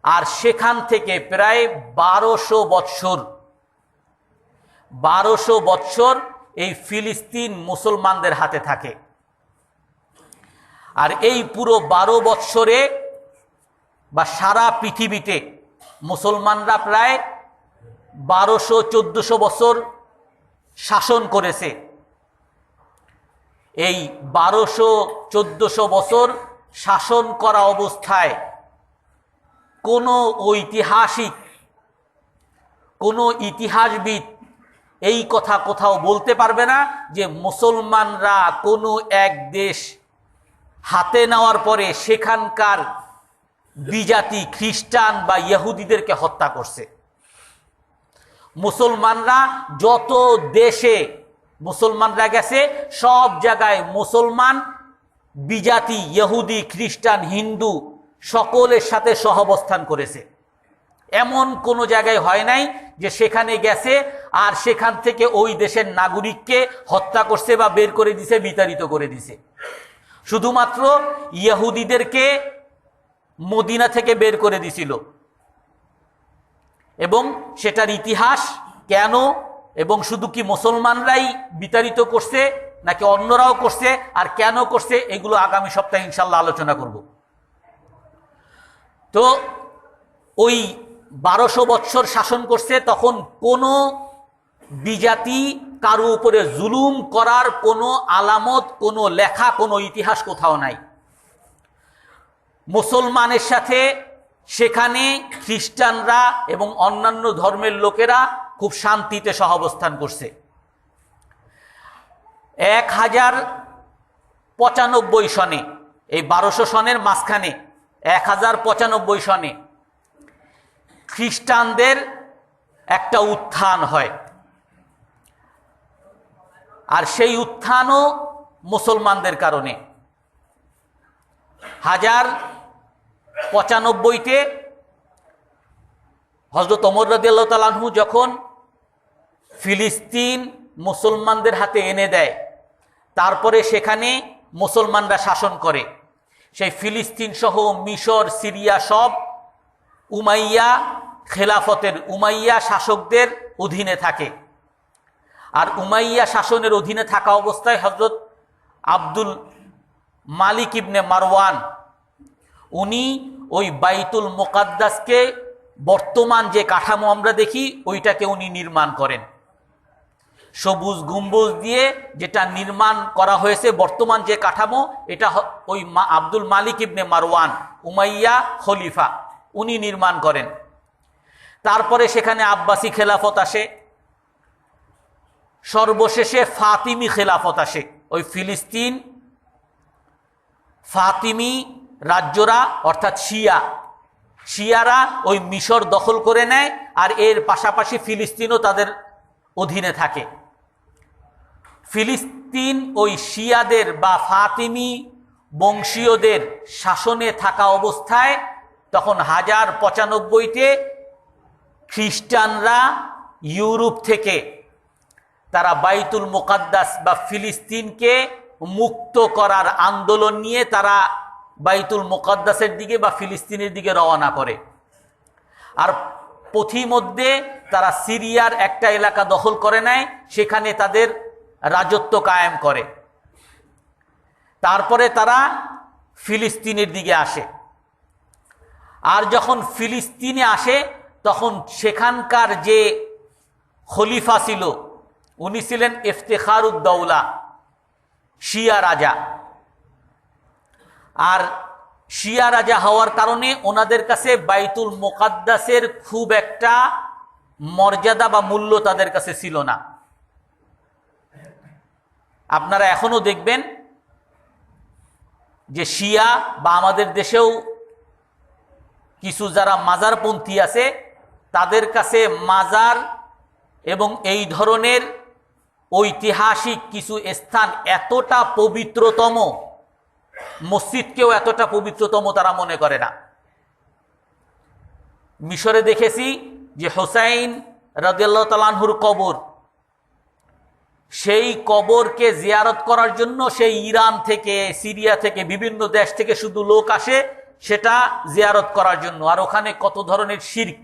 আর সেখান থেকে প্রায় 1200 বৎসর এই ফিলিস্তিন মুসলমানদের হাতে থাকে। আর এই পুরো 12 বৎসরে বা সারা পৃথিবীতে মুসলমানরা প্রায় 1200-1400 বছর শাসন করেছে। এই 1200-1400 বছর শাসন করা অবস্থায় কোনো ঐতিহাসিক, কোনো ইতিহাসবিদ এই কথা কোথাও বলতে পারবে না যে মুসলমানরা কোনো এক দেশ হাতে নেওয়ার পরে সেখানকার বিজাতি খ্রিস্টান বা ইহুদিদেরকে হত্যা করছে। মুসলমানরা যত দেশে মুসলমানরা গেছে সব জায়গায় মুসলমান বিজাতি ইহুদি খ্রিস্টান হিন্দু সকলের সাথে সহাবস্থান করেছে। এমন কোনো জায়গায় হয় নাই যে সেখানে গেছে আর সেখান থেকে ওই দেশের নাগরিককে হত্যা করছে বা বের করে দিছে, বিতাড়িত করে দিছে। শুধুমাত্র ইহুদিদেরকে মদিনা থেকে বের করে দিছিল। এবং সেটার ইতিহাস কেন এবং শুধু কি মুসলমানরাই বিতাড়িত করছে নাকি অন্যরাও করছে আর কেন করছে, এগুলো আগামী সপ্তাহে ইনশাল্লাহ আলোচনা করব। তো ওই 1200 বৎসর শাসন করছে, তখন কোনো বিজাতি কারো উপরে জুলুম করার কোনো আলামত, কোনো লেখা, কোনো ইতিহাস কোথাও নাই। মুসলমানের সাথে সেখানে খ্রিস্টানরা এবং অন্যান্য ধর্মের লোকেরা খুব শান্তিতে সহাবস্থান করছে। 1095 সনে, এই 1200 সনের মাঝখানে 1095 সনে খ্রিস্টানদের একটা উত্থান হয়। আর সেই উত্থানও মুসলমানদের কারণে। 1095-তে হযরত ওমর রাদিয়াল্লাহু তাআলা আনহু যখন ফিলিস্তিন মুসলমানদের হাতে এনে দেয়, তারপরে সেখানে মুসলমানরা শাসন করে। সেই ফিলিস্তিন সহ মিশর, সিরিয়া সব উমাইয়া খেলাফতের, উমাইয়া শাসকদের অধীনে থাকে। আর উমাইয়া শাসনের অধীনে থাকা অবস্থায় হযরত আব্দুল মালিক ইবনে মারওয়ান উনি ওই বাইতুল মুকাদ্দাসকে, বর্তমান যে কাঠামো আমরা দেখি ওইটাকে উনি নির্মাণ করেন। সবুজ গম্বুজ দিয়ে যেটা নির্মাণ করা হয়েছে, বর্তমান যে কাঠামো, এটা ওই আব্দুল মালিক ইবনে মারওয়ান উমাইয়া খলিফা উনি নির্মাণ করেন। তারপরে সেখানে আব্বাসী খেলাফত আসে, সর্বশেষে ফাতিমি খেলাফত আসে। ওই ফিলিস্তিন ফাতিমি রাজ্যরা অর্থাৎ শিয়ারা ওই মিশর দখল করে নেয়, আর এর পাশাপাশি ফিলিস্তিনও তাদের অধীনে থাকে। ফিলিস্তিন ওই শিয়াদের বা ফাতিমি বংশীয়দের শাসনে থাকা অবস্থায় তখন 1095-তে খ্রিস্টানরা ইউরোপ থেকে তারা বাইতুল মুকাদ্দাস বা ফিলিস্তিনকে মুক্ত করার আন্দোলন নিয়ে তারা বাইতুল মুকাদ্দাসের দিকে বা ফিলিস্তিনের দিকে রওনা করে। আর পথিমধ্যে তারা সিরিয়ার একটা এলাকা দখল করে নেয়, সেখানে তাদের রাজত্ব কায়েম করে। তারপরে তারা ফিলিস্তিনের দিকে আসে। আর যখন ফিলিস্তিনে আসে তখন সেখানকার যে খলিফা ছিল উনি ছিলেন ইফতেখারুদ্দৌলা, শিয়া রাজা। আর শিয়া রাজা হওয়ার কারণে ওনাদের কাছে বাইতুল মুকাদ্দাসের খুব একটা মর্যাদা বা মূল্য তাদের কাছে ছিল না। আপনারা এখনো দেখবেন যে শিয়া বা আমাদের দেশেও কিছু যারা মাজারপন্থী আছে তাদের কাছে মাজার এবং এই ধরনের ঐতিহাসিক কিছু স্থান এতটা পবিত্রতম, মসজিদকেও এতটা পবিত্রতম তারা মনে করে না। মিশরে দেখেছি যে হুসাইন রাদিয়াল্লাহু তাআলা আনহুর কবর, সেই কবরকে জিয়ারত করার জন্য সেই ইরান থেকে, সিরিয়া থেকে, বিভিন্ন দেশ থেকে শুধু লোক আসে সেটা জিয়ারত করার জন্য। আর ওখানে কত ধরনের শিরক,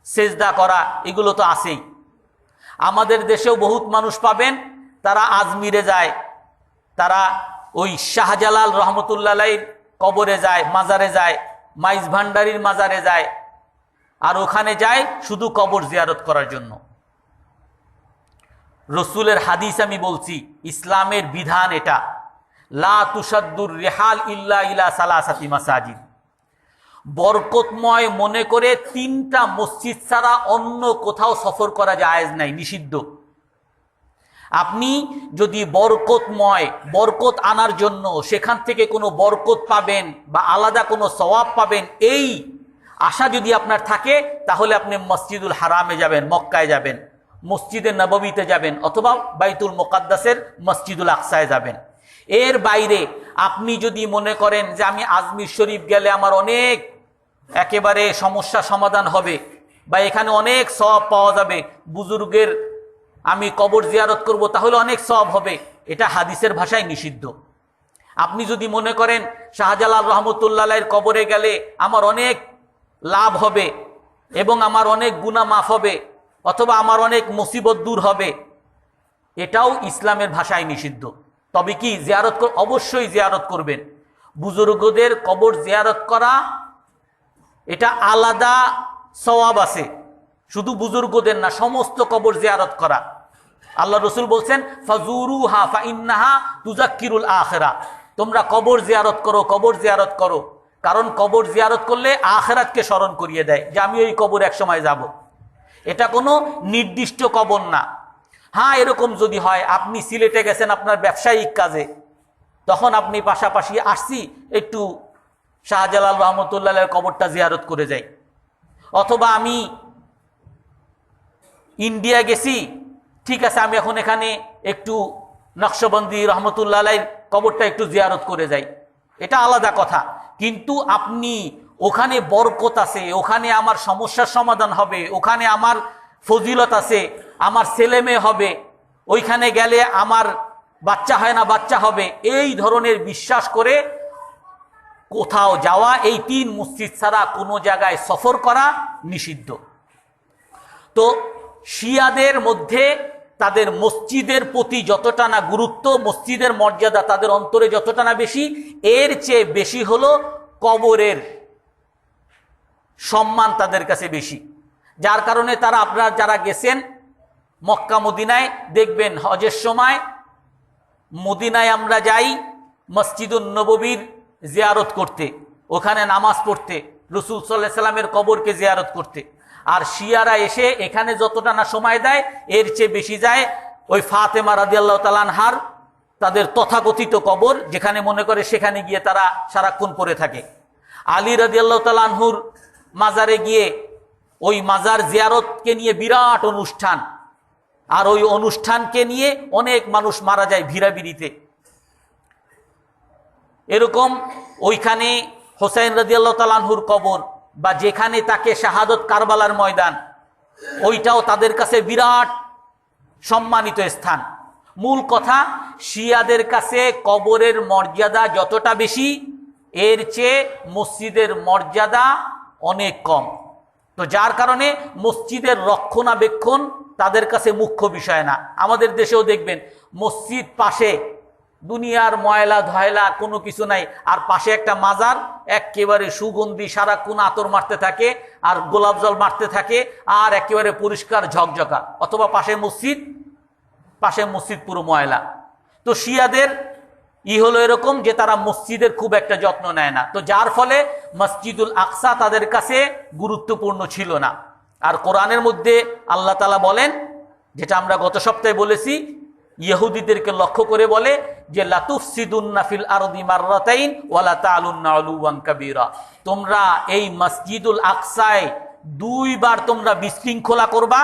সেজদা করা, এগুলো তো আছেই। আমাদের দেশেও বহুত মানুষ পাবেন তারা আজমিরে যায়, তারা ওই শাহজালাল রহমতুল্লাহ আলাইহির কবরে যায়, মাজারে যায়, মাইজ ভান্ডারীর মাজারে যায়, আর ওখানে যায় শুধু কবর জিয়ারত করার জন্য। রসুলের হাদিস আমি বলছি, ইসলামের বিধান এটা, লা তুসাদ্দুর রিহাল ইল্লা ইলা সালাসাতি মাসাজিদ। বরকতময় মনে করে 3টা মসজিদ ছাড়া অন্য কোথাও সফর করা জায়েজ নাই, নিষিদ্ধ। আপনি যদি বরকতময়, বরকত আনার জন্য সেখান থেকে কোনো বরকত পাবেন বা আলাদা কোনো সওয়াব পাবেন, এই আশা যদি আপনার থাকে, তাহলে আপনি মসজিদুল হারামে যাবেন, মক্কায় যাবেন, মসজিদে নববীতে যাবেন, অথবা বাইতুল মুকাদ্দাসের মসজিদুল আকসায় যাবেন। এর বাইরে আপনি যদি মনে করেন যে আমি আজমির শরীফ গেলে আমার অনেক একেবারে সমস্যা সমাধান হবে বা এখানে অনেক সওয়াব পাওয়া যাবে, বুজুর্গের আমি কবর জিয়ারত করব তাহলে অনেক সওয়াব হবে, এটা হাদিসের ভাষায় নিষিদ্ধ। আপনি যদি মনে করেন শাহজালাল রহমতুল্লাহ আলাইহির কবরে গেলে আমার অনেক লাভ হবে এবং আমার অনেক গুনাহ মাফ হবে অথবা আমার অনেক মুসিবত দূর হবে, এটাও ইসলামের ভাষায় নিষিদ্ধ। তবে কি জিয়ারত অবশ্যই জিয়ারত করবেন। বুজুর্গদের কবর জিয়ারত করা এটা আলাদা সওয়াব আছে, শুধু বুজুর্গদের না, সমস্ত কবর জিয়ারত করা। আল্লাহ রসুল বলছেন ফাজুরুহা ফাইন্নাহা তুজাক্কিরুল আখিরা, তোমরা কবর জিয়ারত করো, কবর জিয়ারত করো, কারণ কবর জিয়ারত করলে আখিরাতকে স্মরণ করিয়ে দেয় যে আমি ওই কবর এক সময় যাব। এটা কোনো নির্দিষ্ট কবর না। হ্যাঁ, এরকম যদি হয় আপনি সিলেটে গেছেন আপনার ব্যবসায়িক কাজে, তখন আপনি পাশাপাশি আসছি একটু শাহজালাল রহমতুল্লাহের কবরটা জিয়ারত করে যাই, অথবা আমি ইন্ডিয়া গেছি, ঠিক আছে আমি এখন এখানে একটু নকশবন্দি রহমতুল্লাহ আলাইহির কবরটা একটু জিয়ারত করে যাই, এটা আলাদা কথা। কিন্তু আপনি ওখানে বরকত আছে, ওখানে আমার সমস্যার সমাধান হবে, ওখানে আমার ফজিলত আছে, আমার ছেলে মেয়ে হবে, ওইখানে গেলে আমার বাচ্চা হয় না, বাচ্চা হবে, এই ধরনের বিশ্বাস করে কোথাও যাওয়া, এই 3 মসজিদ ছাড়া কোনো জায়গায় সফর করা নিষিদ্ধ। তো শিয়াদের মধ্যে তাদের মসজিদের প্রতি যতটা না গুরুত্ব, মসজিদের মর্যাদা তাদের অন্তরে যতটা না বেশি, এর চেয়ে বেশি হলো কবরের সম্মান তাদের কাছে বেশি। যার কারণে তারা, আপনারা যারা গেছেন মক্কা মদিনায়, দেখবেন হজের সময় মদিনায় আমরা যাই মসজিদুন নববীর জিয়ারত করতে, ওখানে নামাজ পড়তে, রাসূল সাল্লাল্লাহু আলাইহি সাল্লামের কবরকে জিয়ারত করতে। আর শিয়ারা এসে এখানে যতটা না সময় দেয়, এর চেয়ে বেশি যায় ওই ফাতেমা রাদিয়াল্লাহু তাআলা আনহার তাদের তথাকথিত কবর, যেখানে মনে করে সেখানে গিয়ে তারা সারাক্ষণ পড়ে থাকে। আলী রাদিয়াল্লাহু তাআলা আনহুর মাজারে গিয়ে ওই মাজার জিয়ারতকে নিয়ে বিরাট অনুষ্ঠান, আর ওই অনুষ্ঠানকে নিয়ে অনেক মানুষ মারা যায় ভিড়াভিড়িতে। এরকম ওইখানে হোসেন রাদিয়াল্লাহু তাআলা আনহুর কবর, বা যেখানে তাকে শাহাদত কারবালার ময়দান, ওইটাও তাদের কাছে বিরাট সম্মানিত স্থান। মূল কথা, শিয়াদের কাছে কবরের মর্যাদা যতটা বেশি, এর চেয়ে মসজিদের মর্যাদা অনেক কম। তো যার কারণে মসজিদের রক্ষণাবেক্ষণ তাদের কাছে মুখ্য বিষয় না। আমাদের দেশেও দেখবেন মসজিদ পাশে দুনিয়ার ময়লা ধয়লা কোনো কিছু নাই, আর পাশে একটা মাজার, একেবারে সুগন্ধি, সারাক্ষণ আতর মারতে থাকে আর গোলাপ জল মারতে থাকে, আর একেবারে পরিষ্কার ঝকঝকা। অথবা পাশে মসজিদ পুরো ময়লা। তো শিয়াদের হলো এরকম যে তারা মসজিদের খুব একটা যত্ন নেয় না। তো যার ফলে মসজিদুল আকসা তাদের কাছে গুরুত্বপূর্ণ ছিল না। আর কোরআনের মধ্যে আল্লাহ তাআলা বলেন, যেটা আমরা গত সপ্তাহে বলেছি, ইহুদিদেরকে লক্ষ্য করে বলে যে লাতুফসিদুন্না ফিল আরদি মাররাতাইন ওয়া লা তা'লুন্না উলুওয়ান কাবীরা, তোমরা এই মসজিদুল আকসায় 2 বার তোমরা বিশৃঙ্খলা করবা,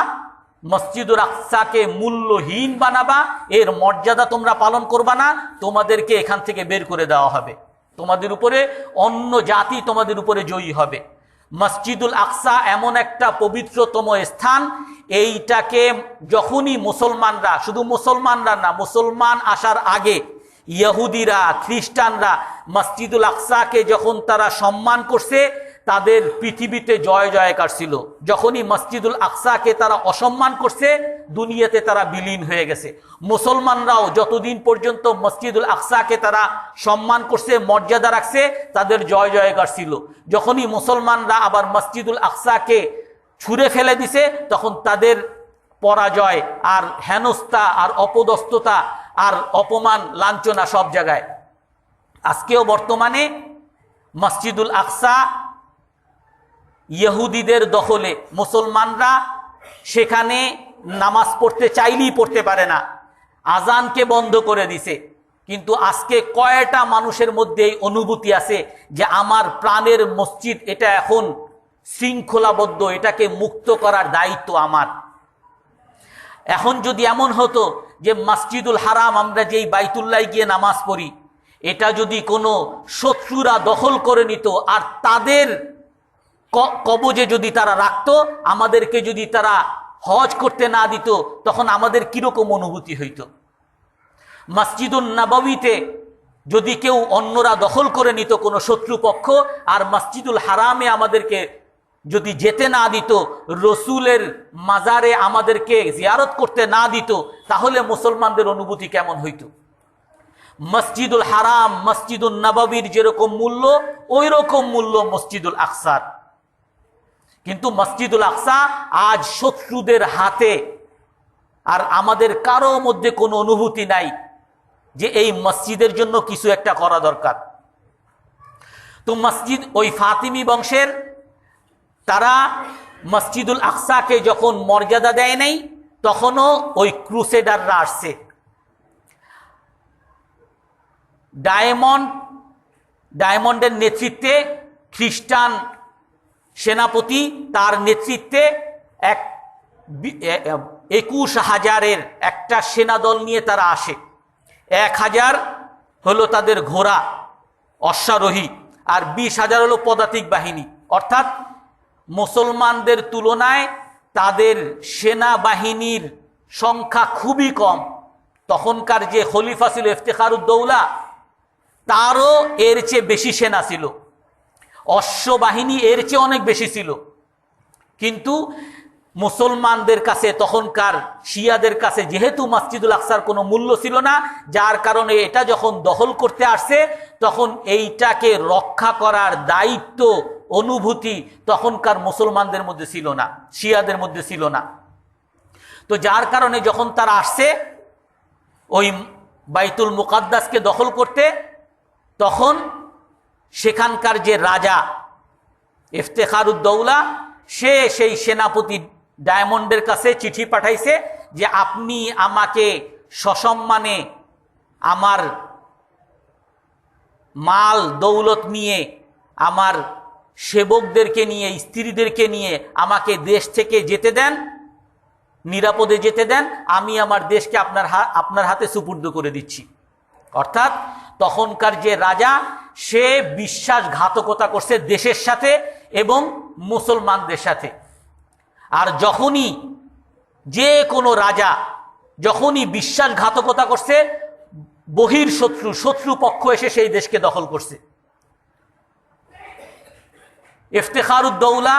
মসজিদুল আকসাকে মূল্যহীন বানাবা, এর মর্যাদা তোমরা পালন করবা না, তোমাদেরকে এখান থেকে বের করে দেওয়া হবে, তোমাদের উপরে অন্য জাতি তোমাদের উপরে জয়ী হবে। মসজিদুল আকসা এমন একটা পবিত্রতম স্থান, এইটাকে যখনই মুসলমানরা, শুধু মুসলমানরা না, মুসলমান আসার আগে ইহুদিরা, খ্রিস্টানরা মসজিদুল আকসাকে যখন তারা সম্মান করছে, তাদের পৃথিবীতে জয় জয়কার ছিল। যখনই মসজিদুল আকসাকে তারা অসম্মান করছে, দুনিয়াতে তারা বিলীন হয়ে গেছে। মুসলমানরাও যতদিন পর্যন্ত মসজিদুল আকসাকে তারা সম্মান করছে, মর্যাদা রাখছে, তাদের জয় জয়কার ছিল। যখনই মুসলমানরা আবার মসজিদুল আকসাকে ছুঁড়ে ফেলে দিছে, তখন তাদের পরাজয় আর হেনস্থা আর অপদস্থতা আর অপমান লাঞ্ছনা সব জায়গায়। আজকেও বর্তমানে মসজিদুল আকসা ইহুদিদের দখলে, মুসলমানরা সেখানে নামাজ পড়তে চাইলেই পড়তে পারে না, আজানকে বন্ধ করে দিছে। কিন্তু আজকে কয়টা মানুষের মধ্যে এই অনুভূতি আছে যে আমার প্রাণের মসজিদ, এটা এখন শৃঙ্খলাবদ্ধ, এটাকে মুক্ত করার দায়িত্ব আমার। এখন যদি এমন হতো যে মসজিদুল হারাম, আমরা যেই বাইতুল্লাহ গিয়ে নামাজ পড়ি, এটা যদি কোনো শত্রুরা দখল করে নিত আর তাদের কবজে যদি তারা রাখতো, আমাদেরকে যদি তারা হজ করতে না দিত, তখন আমাদের কিরকম অনুভূতি হইত? মসজিদুন নববীতে যদি কেউ অন্যরা দখল করে নিত, কোনো শত্রুপক্ষ, আর মসজিদুল হারামে আমাদেরকে যদি যেতে না দিত, রসুলের মাজারে আমাদেরকে জিয়ারত করতে না দিত, তাহলে মুসলমানদের অনুভূতি কেমন হইত? মসজিদুল হারাম, মসজিদুল নববীর যেরকম মূল্য, ওই রকম মূল্য মসজিদুল আকসার। কিন্তু মসজিদুল আকসা আজ শত্রুদের হাতে, আর আমাদের কারো মধ্যে কোনো অনুভূতি নাই যে এই মসজিদের জন্য কিছু একটা করা দরকার। তো মসজিদ, ওই ফাতিমি বংশের তারা মসজিদুল আকসাকে যখন মর্যাদা দেয় নাই, তখনও ওই ক্রুসেডাররা আসছে। ডায়মন্ডের নেতৃত্বে খ্রিস্টান সেনাপতি, তার নেতৃত্বে 21,000-এর একটা সেনাদল নিয়ে তারা আসে। 1,000 হলো তাদের ঘোড়া অশ্বারোহী, আর 20,000 হলো পদাতিক বাহিনী। অর্থাৎ মুসলমানদের তুলনায় তাদের সেনাবাহিনীর সংখ্যা খুবই কম। তখনকার যে খলিফা ছিল ইফতেখারুদ্দৌলা, তারও এর চেয়ে বেশি সেনা ছিল, অশ্ববাহিনী এর চেয়ে অনেক বেশি ছিল। কিন্তু মুসলমানদের কাছে তখনকার শিয়াদের কাছে যেহেতু মসজিদুল আকসার কোনো মূল্য ছিল না, যার কারণে এটা যখন দখল করতে আসছে তখন এইটাকে রক্ষা করার দায়িত্ব অনুভূতি তখনকার মুসলমানদের মধ্যে ছিল না, শিয়াদের মধ্যে ছিল না। তো যার কারণে যখন তারা আসছে ওই বাইতুল মুকাদ্দাসকে দখল করতে, তখন সেখানকার যে রাজা ইফতেখারুদ্দৌলা সে সেই সেনাপতি ডায়মন্ডের কাছে চিঠি পাঠাইছে যে আপনি আমাকে সসম্মানে আমার মাল দৌলত নিয়ে, আমার সেবকদেরকে নিয়ে, স্ত্রীদেরকে নিয়ে আমাকে দেশ থেকে যেতে দেন, নিরাপদে যেতে দেন, আমি আমার দেশকে আপনার হাতে সুপুর্দ করে দিচ্ছি। অর্থাৎ তখনকার যে রাজা সে বিশ্বাসঘাতকতা করছে দেশের সাথে এবং মুসলমানদের সাথে। আর যখনই যে কোনো রাজা যখনই বিশ্বাসঘাতকতা করছে, বহির শত্রু পক্ষ এসে সেই দেশকে দখল করছে। ইফতেখারুদ্দৌলা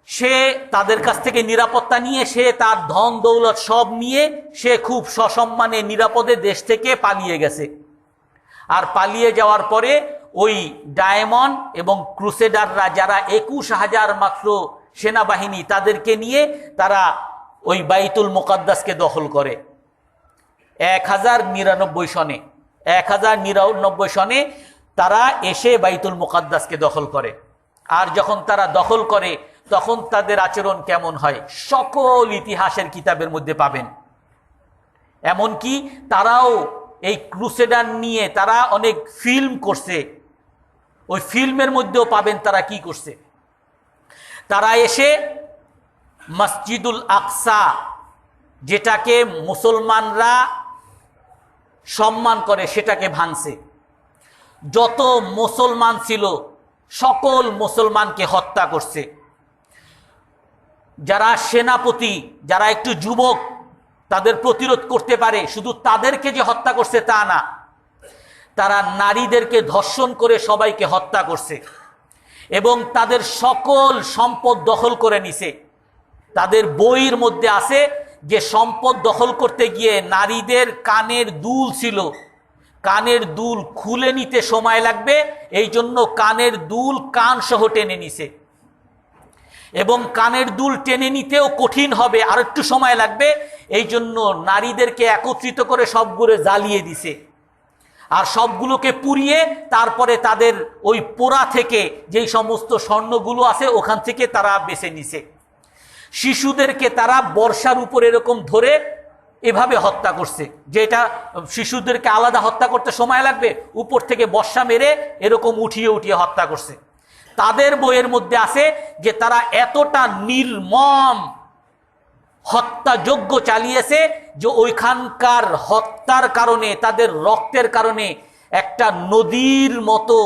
সে তাদের কাছ থেকে নিরাপত্তা নিয়ে, সে তার ধন দৌলত সব নিয়ে সে খুব সসম্মানে নিরাপদে দেশ থেকে পালিয়ে গেছে। আর পালিয়ে যাওয়ার পরে ওই ডায়মন্ড এবং ক্রুসেডাররা যারা 21,000 মাত্র সেনাবাহিনী, তাদেরকে নিয়ে তারা ওই বাইতুল মুকাদ্দাসকে দখল করে 1099 সনে। 1099 সনে তারা এসে বাইতুল মুকাদ্দাসকে দখল করে। আর যখন তারা দখল করে তখন তাদের আচরণ কেমন হয় সকল ইতিহাসের কিতাবের মধ্যে পাবেন। এমনকি তারাও এই ক্রুসেডার নিয়ে তারা অনেক ফিল্ম করছে, ওই ফিল্মের মধ্যেও পাবেন তারা কি করছে। তারা এসে মসজিদুল আকসা, যেটাকে মুসলমানরা সম্মান করে, সেটাকে ভাঙছে। যত মুসলমান ছিল সকল মুসলমানকে হত্যা করছে। যারা সেনাপতি, যারা একটু যুবক, তাদের প্রতিরোধ করতে পারে, শুধু তাদেরকে যে হত্যা করছে তা না, তারা নারীদেরকে ধর্ষণ করে সবাইকে হত্যা করছে এবং তাদের সকল সম্পদ দখল করে নিছে। তাদের বইয়ের মধ্যে আছে যে সম্পদ দখল করতে গিয়ে নারীদের কানের দুল ছিল, কানের দুল খুলে নিতে সময় লাগবে, এই জন্য কানের দুল কান সহ টেনে নিছে। এবং কানের দুল টেনে নিতেও কঠিন হবে, আর একটু সময় লাগবে, এই জন্য নারীদেরকে একত্রিত করে সবগুলো জ্বালিয়ে দিছে। আর সবগুলোকে পুড়িয়ে তারপরে তাদের ওই পোড়া থেকে যেই সমস্ত স্বর্ণগুলো আছে ওখান থেকে তারা বেছে নিছে। শিশুদেরকে তারা বর্ষার উপর এরকম ধরে এভাবে হত্যা করছে, যেটা শিশুদেরকে আলাদা হত্যা করতে সময় লাগবে, উপর থেকে বর্ষা মেরে এরকম উঠিয়ে উঠিয়ে হত্যা করছে। তাদের বইয়ের মধ্যে আছে যে তারা এতটা নির্মম হত্যাযজ্ঞ চালিয়েছে যে ওইখানকার হত্যার কারণে, তাদের রক্তের কারণে একটা নদীর মতো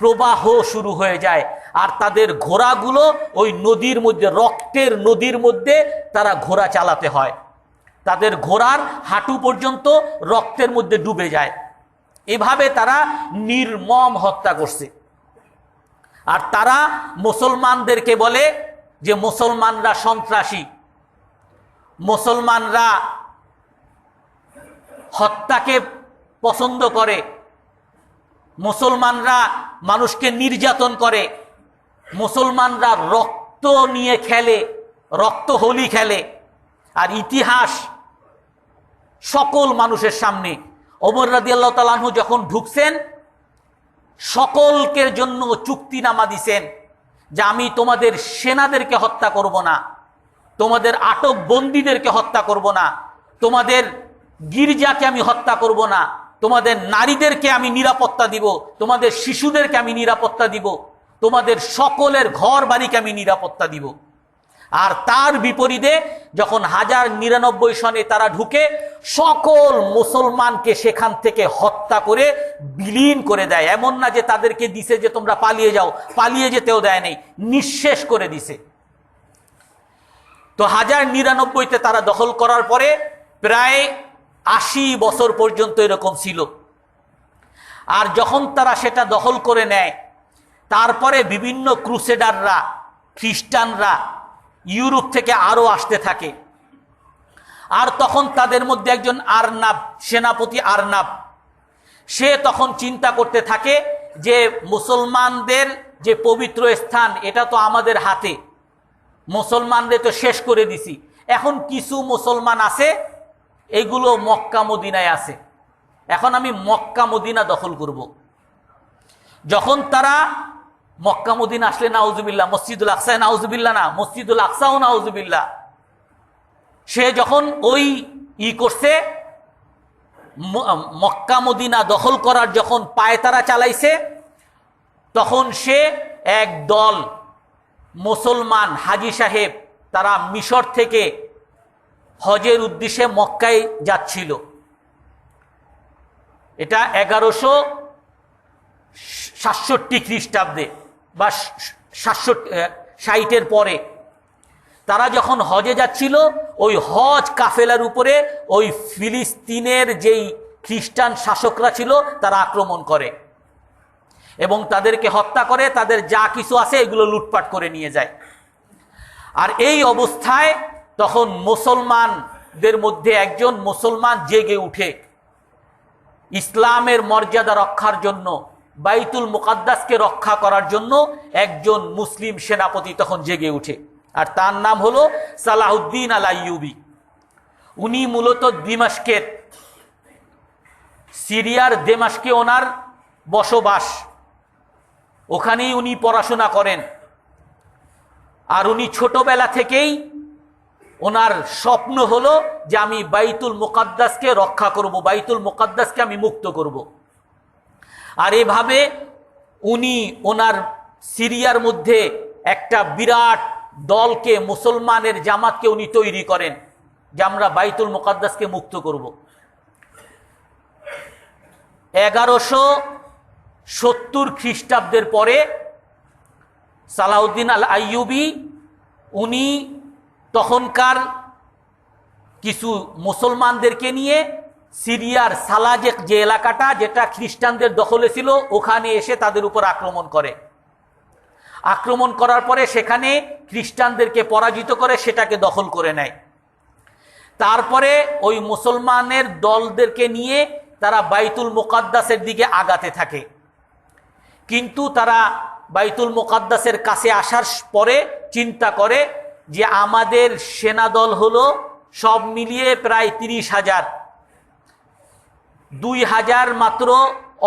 প্রবাহ শুরু হয়ে যায়। আর তাদের ঘোড়াগুলো ওই নদীর মধ্যে, রক্তের নদীর মধ্যে তারা ঘোড়া চালাতে হয়, তাদের ঘোড়ার হাঁটু পর্যন্ত রক্তের মধ্যে ডুবে যায়। এভাবে তারা নির্মম হত্যা করছে। আর তারা মুসলমানদেরকে বলে যে মুসলমানরা সন্ত্রাসী, মুসলমানরা হত্যাকে পছন্দ করে, মুসলমানরা মানুষকে নির্যাতন করে, মুসলমানরা রক্ত নিয়ে খেলে, রক্ত হোলি খেলে। আর ইতিহাস সকল মানুষের সামনে ওমর রাদিয়াল্লাহু তাআলা আনহু যখন ঢুকছেন সকলকে জন্য চুক্তিনামা দিছেন যে আমি তোমাদের সেনাদেরকে হত্যা করব না, তোমাদের আটক বন্দীদেরকে হত্যা করব না, তোমাদের গির্জাকে আমি হত্যা করব না, তোমাদের নারীদেরকে আমি নিরাপত্তা দিব, তোমাদের শিশুদেরকে আমি নিরাপত্তা দিব, তোমাদের সকলের ঘর বাড়িকে আমি নিরাপত্তা দিব। আর তার বিপরীতে যখন 1099 সনে তারা ঢুকে সকল মুসলমানকে সেখান থেকে হত্যা করে বিলীন করে দেয়। এমন না যে তাদেরকে দিছে যে তোমরা পালিয়ে যাও, পালিয়ে যেতেও দেয় নেই, নিঃশেষ করে দিছে। তো 1099-তে তারা দখল করার পরে প্রায় 80 বছর পর্যন্ত এরকম ছিল। আর যখন তারা সেটা দখল করে নেয়, তারপরে বিভিন্ন ক্রুসেডাররা, খ্রিস্টানরা ইউরোপ থেকে আরও আসতে থাকে। আর তখন তাদের মধ্যে একজন আরনাব, সেনাপতি আরনাব, সে তখন চিন্তা করতে থাকে যে মুসলমানদের যে পবিত্র স্থান, এটা তো আমাদের হাতে, মুসলমানদের তো শেষ করে দিছি, এখন কিছু মুসলমান আছে, এগুলো মক্কা মদিনায় আছে, এখন আমি মক্কা মদিনা দখল করব। যখন তারা মক্কা মদিনা আসলে, নাউজুবিল্লাহ, মসজিদুল আকসায় নাউজুবিল্লাহ না, মসজিদুল আকসাও নাউজুবিল্লাহ, সে যখন ওই করছে, মক্কা মদিনা দখল করার যখন পায়তারা চালাইছে, তখন সে এক দল মুসলমান হাজী সাহেব, তারা মিশর থেকে হজের উদ্দেশ্যে মক্কায় যাচ্ছিল। এটা 1167 খ্রিস্টাব্দে বা 760 পরে তারা যখন হজে যাচ্ছিল, ওই হজ কাফেলার উপরে ওই ফিলিস্তিনের যেই খ্রিস্টান শাসকরা ছিল তারা আক্রমণ করে এবং তাদেরকে হত্যা করে, তাদের যা কিছু আছে এগুলো লুটপাট করে নিয়ে যায়। আর এই অবস্থায় তখন মুসলমানদের মধ্যে একজন মুসলমান জেগে উঠে ইসলামের মর্যাদা রক্ষার জন্য, বাইতুল মুকাদ্দাসকে রক্ষা করার জন্য একজন মুসলিম সেনাপতি তখন জেগে উঠে, আর তার নাম হলো সালাহুদ্দিন আল আইয়ুবী। উনি মূলত দিমাশকের, সিরিয়ার দেমাশকে ওনার বসবাস, ওখানেই উনি পড়াশোনা করেন। আর উনি ছোটবেলা থেকেই ওনার স্বপ্ন হলো যে আমি বাইতুল মুকাদ্দাসকে রক্ষা করব, বাইতুল মুকাদ্দাসকে আমি মুক্ত করব। আর এভাবে উনি ওনার সিরিয়ার মধ্যে একটা বিরাট দলকে, মুসলমানের জামাতকে উনি তৈরি করেন যে আমরা বাইতুল মুকাদ্দাসকে মুক্ত করব। 1170 খ্রিস্টাব্দের পরে সালাউদ্দিন আল আইয়ুবী উনি তখনকার কিছু মুসলমানদেরকে নিয়ে সিরিয়ার সালাজেক যে এলাকাটা, যেটা খ্রিস্টানদের দখলে ছিল, ওখানে এসে তাদের উপর আক্রমণ করে। আক্রমণ করার পরে সেখানে খ্রিস্টানদেরকে পরাজিত করে সেটাকে দখল করে নেয়। তারপরে ওই মুসলমানের দলদেরকে নিয়ে তারা বাইতুল মুকাদ্দাসের দিকে আগাতে থাকে, কিন্তু তারা বাইতুল মুকাদ্দাসের কাছে আসার পরে চিন্তা করে যে আমাদের সেনাদল হলো সব মিলিয়ে প্রায় 30,000, 2,000 মাত্র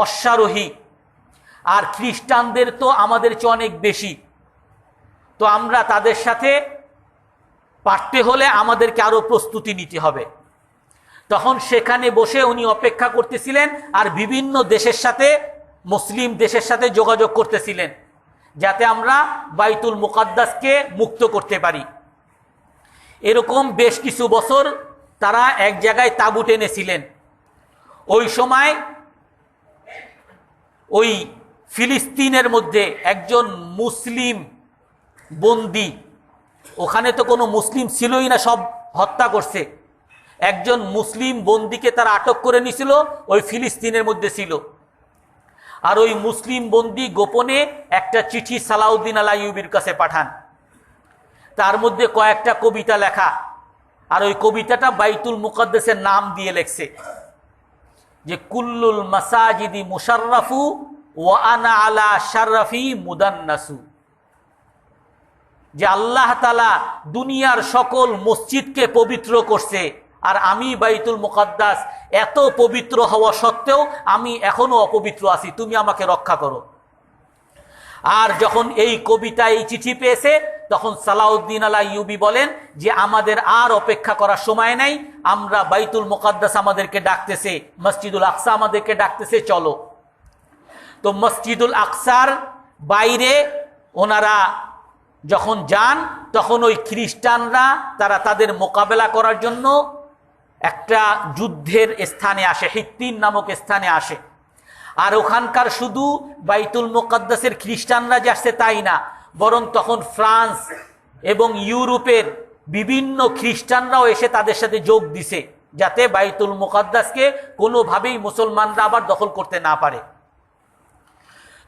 অশ্বারোহী, আর খ্রিস্টানদের তো আমাদের চেয়ে অনেক বেশি, তো আমরা তাদের সাথে পারতে হলে আমাদেরকে আরো প্রস্তুতি নিতে হবে। তখন সেখানে বসে উনি অপেক্ষা করতেছিলেন আর বিভিন্ন দেশের সাথে, মুসলিম দেশের সাথে যোগাযোগ করতেছিলেন যাতে আমরা বাইতুল মুকাদ্দাসকে মুক্ত করতে পারি। এরকম বেশ কিছু বছর তারা এক জায়গায় তাঁবু টেনেছিলেন। ওই সময় ওই ফিলিস্তিনের মধ্যে একজন মুসলিম বন্দি, ওখানে তো কোনো মুসলিম ছিলই না, সব হত্যা করছে, একজন মুসলিম বন্দিকে তারা আটক করে নিয়েছিল, ওই ফিলিস্তিনের মধ্যে ছিল। আর ওই মুসলিম বন্দি গোপনে একটা চিঠি সালাউদ্দিন আল আইয়ুবীর কাছে পাঠান, তার মধ্যে কয়েকটা কবিতা লেখা, আর ওই কবিতাটা বাইতুল মুকাদ্দাসের নাম দিয়ে লেখছে যে কুল্লুল মাসাজিদি মুশাররাফু ওয়া আনা আলা শাররাফি মুদান্নাসু, যে আল্লাহ তাআলা দুনিয়ার সকল মসজিদকে পবিত্র করছে, আর আমি বাইতুল মুকাদ্দাস এত পবিত্র হওয়া সত্ত্বেও আমি এখনো অপবিত্র আছি, তুমি আমাকে রক্ষা করো। আর যখন এই কবিতা, এই চিঠি পেয়েছে, তখন সালাউদ্দিন আল আইয়ুবী বলেন যে আমাদের আর অপেক্ষা করার সময় নাই, আমরা বাইতুল মুকাদ্দাস আমাদেরকে ডাকতেছে, মসজিদুল আকসা আমাদেরকে ডাকতেছে, চলো। তো মসজিদুল আকসার বাইরে ওনারা যখন যান, তখন ওই খ্রিস্টানরা তারা তাদের মোকাবেলা করার জন্য একটা যুদ্ধের স্থানে আসে, হিত্তিন নামক স্থানে আসে। আর ওখানকার শুধু বাইতুল মুকাদ্দাসের খ্রিস্টানরা যে আসছে তাই না, বরং তখন ফ্রান্স এবং ইউরোপের বিভিন্ন খ্রিস্টানরাও এসে তাদের সাথে যোগ দিছে। যাতে বাইতুল মুকাদ্দাসকে কোনোভাবেই মুসলমানরা আবার দখল করতে না পারে।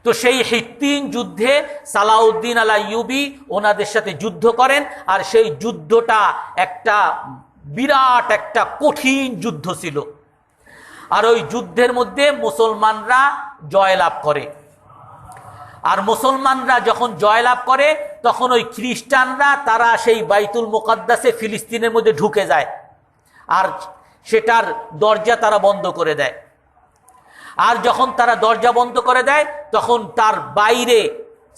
তো সেই হিত্তিন যুদ্ধে সালাউদ্দিন আল আইয়ুবী ওনাদের সাথে যুদ্ধ করেন, আর সেই যুদ্ধটা একটা বিরাট একটা কঠিন যুদ্ধ ছিল। আর ওই যুদ্ধের মধ্যে মুসলমানরা জয়লাভ করে। আর মুসলমানরা যখন জয়লাভ করে তখন ওই খ্রিস্টানরা তারা সেই বাইতুল মুকাদ্দাসে ফিলিস্তিনের মধ্যে ঢুকে যায়, আর সেটার দরজা তারা বন্ধ করে দেয়। আর যখন তারা দরজা বন্ধ করে দেয় তখন তার বাইরে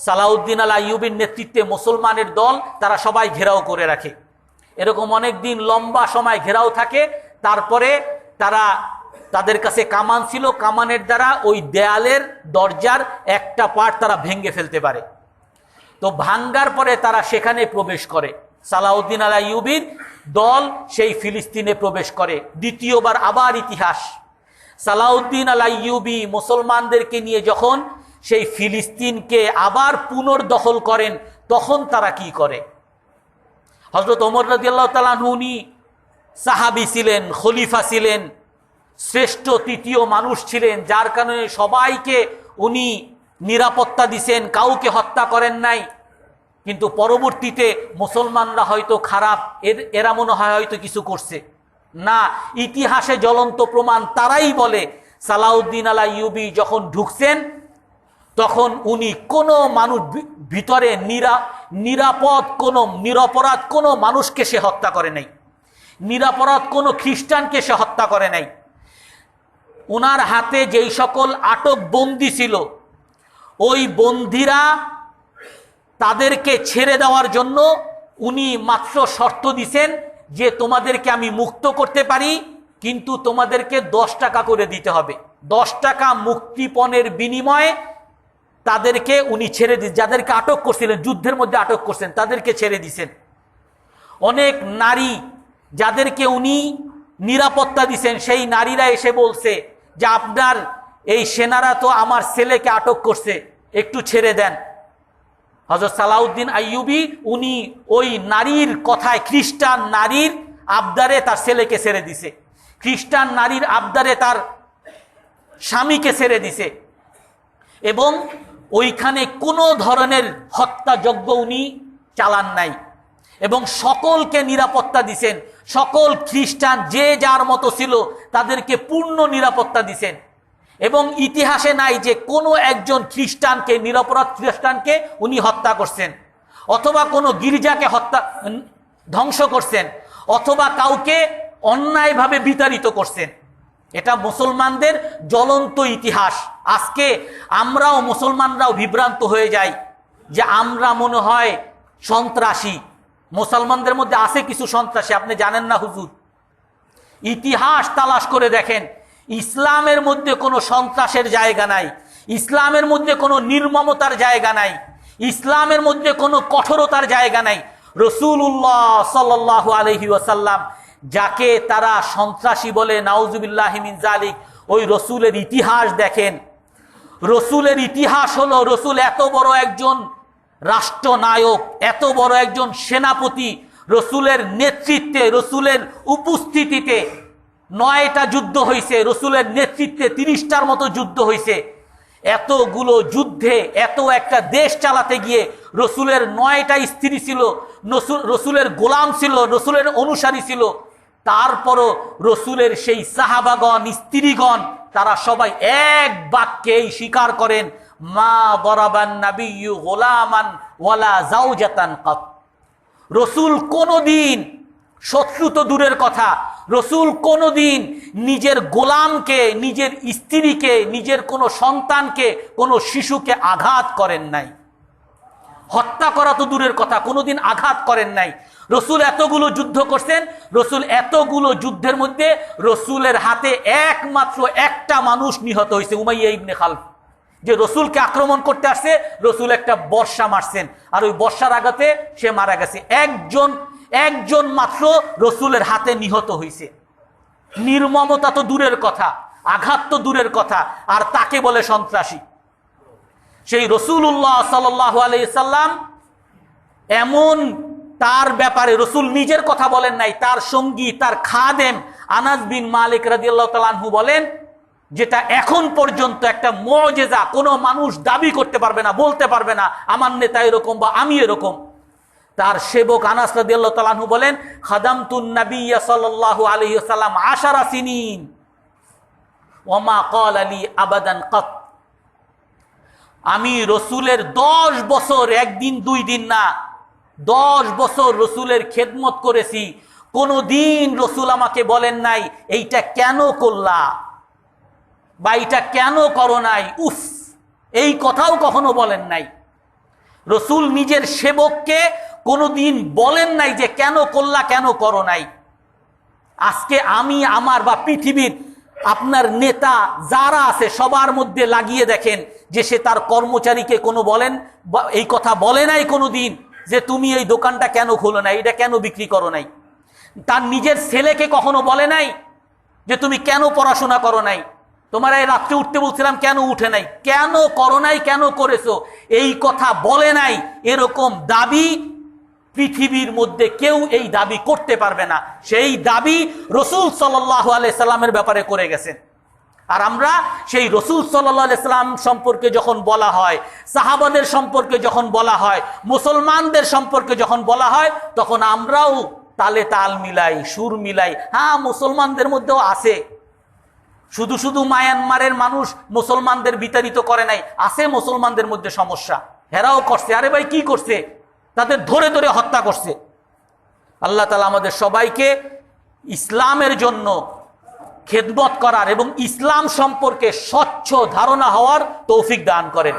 সালাউদ্দিন আল আইয়ুবীর নেতৃত্বে মুসলমানের দল তারা সবাই ঘেরাও করে রাখে। এরকম অনেক দিন লম্বা সময় ঘেরাও থাকে। তারপরে তাদের কাছে কামান ছিল, কামানের দ্বারা ওই দেয়ালের দরজার একটা পার্ট তারা ভেঙে ফেলতে পারে। তো ভাঙ্গার পরে তারা সেখানে প্রবেশ করে। সালাউদ্দিন আল আইয়ুবীর দল সেই ফিলিস্তিনে প্রবেশ করে। দ্বিতীয়বার আবার ইতিহাস, সালাউদ্দিন আল আইয়ুবী মুসলমানদেরকে নিয়ে যখন সেই ফিলিস্তিনকে আবার পুনর্দখল করেন তখন তারা কি করে? হযরত ওমর রাদিয়াল্লাহু তাআলা আনহু উনি সাহাবী ছিলেন, খলিফা ছিলেন, শ্রেষ্ঠ তৃতীয় মানুষ ছিলেন, যার কারণে সবাইকে উনি নিরাপত্তা দিছেন, কাউকে হত্যা করেন নাই। কিন্তু পরবর্তীতে মুসলমানরা হয়তো খারাপ, এরা মনে হয় হয়তো কিছু করছে না। ইতিহাসে জ্বলন্ত প্রমাণ তারাই বলে সালাউদ্দিন আল আইয়ুবী যখন ঢুকছেন তখন উনি কোনো মানুষ ভিতরে নিরপরাধ কোনো মানুষকে সে হত্যা করে নাই, নিরপরাধ কোনো খ্রিস্টানকে সে হত্যা করে নাই। উনার হাতে যেই সকল আটক বন্দী ছিল ওই বন্দীরা তাদেরকে ছেড়ে দেওয়ার জন্য উনি মাত্র শর্ত দিছেন যে তোমাদেরকে আমি মুক্ত করতে পারি, কিন্তু তোমাদেরকে 10 টাকা করে দিতে হবে। 10 টাকা মুক্তিপণের বিনিময়ে তাদেরকে উনি ছেড়ে দিন। যাদেরকে আটক করছিলেন, যুদ্ধের মধ্যে আটক করছেন, তাদেরকে ছেড়ে দিছেন। অনেক নারী যাদেরকে উনি নিরাপত্তা দিছেন সেই নারীরা এসে বলছে যে আপনার এই সেনারা তো আমার ছেলেকে আটক করছে, একটু ছেড়ে দেন। হযরত সালাউদ্দিন আইয়ুবী উনি ওই নারীর কথায়, খ্রিস্টান নারীর আবদারে তার ছেলেকে ছেড়ে দিছে, খ্রিস্টান নারীর আবদারে তার স্বামীকে ছেড়ে দিছে, এবং ওইখানে কোনো ধরনের হত্যাযজ্ঞ উনি চালান নাই, এবং সকলকে নিরাপত্তা দিছেন। সকল খ্রিস্টান যে যার মতো ছিল তাদেরকে পূর্ণ নিরাপত্তা দিছেন। এবং ইতিহাসে নাই যে কোনো একজন খ্রিস্টানকে, নিরপরাধ খ্রিস্টানকে উনি হত্যা করছেন, অথবা কোনো গির্জাকে ধ্বংস করছেন, অথবা কাউকে অন্যায়ভাবে বিতাড়িত করছেন। এটা মুসলমানদের জ্বলন্ত ইতিহাস। আজকে আমরাও মুসলমানরাও বিভ্রান্ত হয়ে যাই যে আমরা মনে হয় সন্ত্রাসী, মুসলমানদের মধ্যে আছে কিছু সন্ত্রাসী, আপনি জানেন না হুজুর। ইতিহাস তালাশ করে দেখেন, ইসলামের মধ্যে কোনো সন্ত্রাসের জায়গা নাই, ইসলামের মধ্যে কোনো নির্মমতার জায়গা নাই, ইসলামের মধ্যে কোনো কঠোরতার জায়গা নাই। রাসূলুল্লাহ সাল্লাল্লাহু আলাইহি ওয়াসাল্লাম যাকে তারা সন্ত্রাসী বলে, নাউজুবিল্লাহি মিন যালিক, ওই রসুলের ইতিহাস দেখেন। রসুলের ইতিহাস হলো, রসুল এত বড় একজন রাষ্ট্রনায়ক, এত বড় একজন সেনাপতি, রসুলের নেতৃত্বে, রসুলের উপস্থিতিতে 9টা যুদ্ধ হয়েছে, রসুলের নেতৃত্বে 30টার মতো যুদ্ধ হয়েছে। এতগুলো যুদ্ধে এত একটা দেশ চালাতে গিয়ে রসুলের 9টা স্ত্রী ছিল, রসুলের গোলাম ছিল, রসুলের অনুসারী ছিল। তারপরও রসুলের সেই সাহাবাগণ, স্ত্রীগণ, তারা সবাই এক বাক্যেই স্বীকার করেন, মা দরাবান নাবিয়্যু গোলামান ওয়ালা যাওজাতান কাত। রসুল কোনোদিন, শত্রু তো দূরের কথা, রসুল কোনোদিন নিজের গোলামকে, নিজের স্ত্রীকে, নিজের কোনো সন্তানকে, কোনো শিশুকে আঘাত করেন নাই। হত্যা করা তো দূরের কথা, কোনোদিন আঘাত করেন নাই। রসুল এতগুলো যুদ্ধ করছেন, রসুল এতগুলো যুদ্ধের মধ্যে রসুলের হাতে একমাত্র একটা মানুষ নিহত হয়েছে, উমাইয়া ইবনে খালফ, যে রসুলকে আক্রমণ করতে আসছে। রসুল একটা বর্ষা মারছেন, আর ওই বর্ষার আঘাতে সে মারা গেছে। একজন মাত্র রসুলের হাতে নিহত হয়েছে। নির্মমতা তো দূরের কথা, আঘাত তো দূরের কথা, আর তাকে বলে সন্ত্রাসী। সেই রাসূলুল্লাহ সাল্লাল্লাহু আলাইহি সাল্লাম এমন, তার ব্যাপারে রসুল নিজের কথা বলেন নাই, তার সঙ্গী, তার খাদেম আনাস বিন মালিক রাদিয়াল্লাহু তাআলা আনহু বলেন, যেটা এখন পর্যন্ত একটা মুজিজা, কোনো মানুষ দাবি করতে পারবে না, বলতে পারবে না আমার নেতা এরকম বা আমি এরকম। তার সেবক আনাস রাদিয়াল্লাহু তাআলা আনহু বলেন, খাদামতুন নাবিয়্য সাল্লাল্লাহু আলাইহি ওয়াসাল্লাম 10 সিনিন ওয়া মা ক্বালা লি আবাদান কাত। আমি রসুলের 10 বছর, একদিন 2 দিন না, 10 বছর রসুলের খেদমত করেছি। কোনো দিন রসুল আমাকে বলেন নাই এইটা কেন করলা বা এইটা কেন করো নাই, উফ, এই কথাও কখনো বলেন নাই। রসুল নিজের সেবককে কোনোদিন বলেন নাই যে কেন করলা, কেন করো নাই। আজকে আমি আমার বা পৃথিবীর আপনার নেতা যারা আছে সবার মধ্যে লাগিয়ে দেখেন যে সে তার কর্মচারীকে কোনো বলেন এই কথা বলে নাই কোনো দিন যে তুমি এই দোকানটা কেন খোলো নাই, এটা কেন বিক্রি করো নাই। তার নিজের ছেলেকে কখনো বলে নাই যে তুমি কেন পড়াশোনা করো নাই, তোমার এই রাত্রে উঠতে বলছিলাম কেন উঠে নাই, কেন করো নাই, কেন করেছো, এই কথা বলে নাই। এরকম দাবি পৃথিবীর মধ্যে কেউ এই দাবি করতে পারবে না। সেই দাবি রসুল সাল্লাল্লাহু আলাইহি সাল্লামের ব্যাপারে করে গেছেন। আর আমরা সেই রসুল সাল্লাল্লাহু আলাইহি সাল্লাম সম্পর্কে যখন বলা হয়, সাহাবাদের সম্পর্কে যখন বলা হয়, মুসলমানদের সম্পর্কে যখন বলা হয়, তখন আমরাও তালে তাল মিলাই, সুর মিলাই। হ্যাঁ, মুসলমানদের মধ্যেও আছে, শুধু শুধু মায়ানমারের মানুষ মুসলমানদের বিতাড়িত করে নাই, আছে মুসলমানদের মধ্যে সমস্যা, হেরাও করছে। আরে ভাই, কি করছে? তাদের ধরে ধরে হত্যা করছে। আল্লাহ তাআলা আমাদের সবাইকে ইসলামের জন্য খেদমত করার এবং ইসলাম সম্পর্কে স্বচ্ছ ধারণা হওয়ার তৌফিক দান করেন।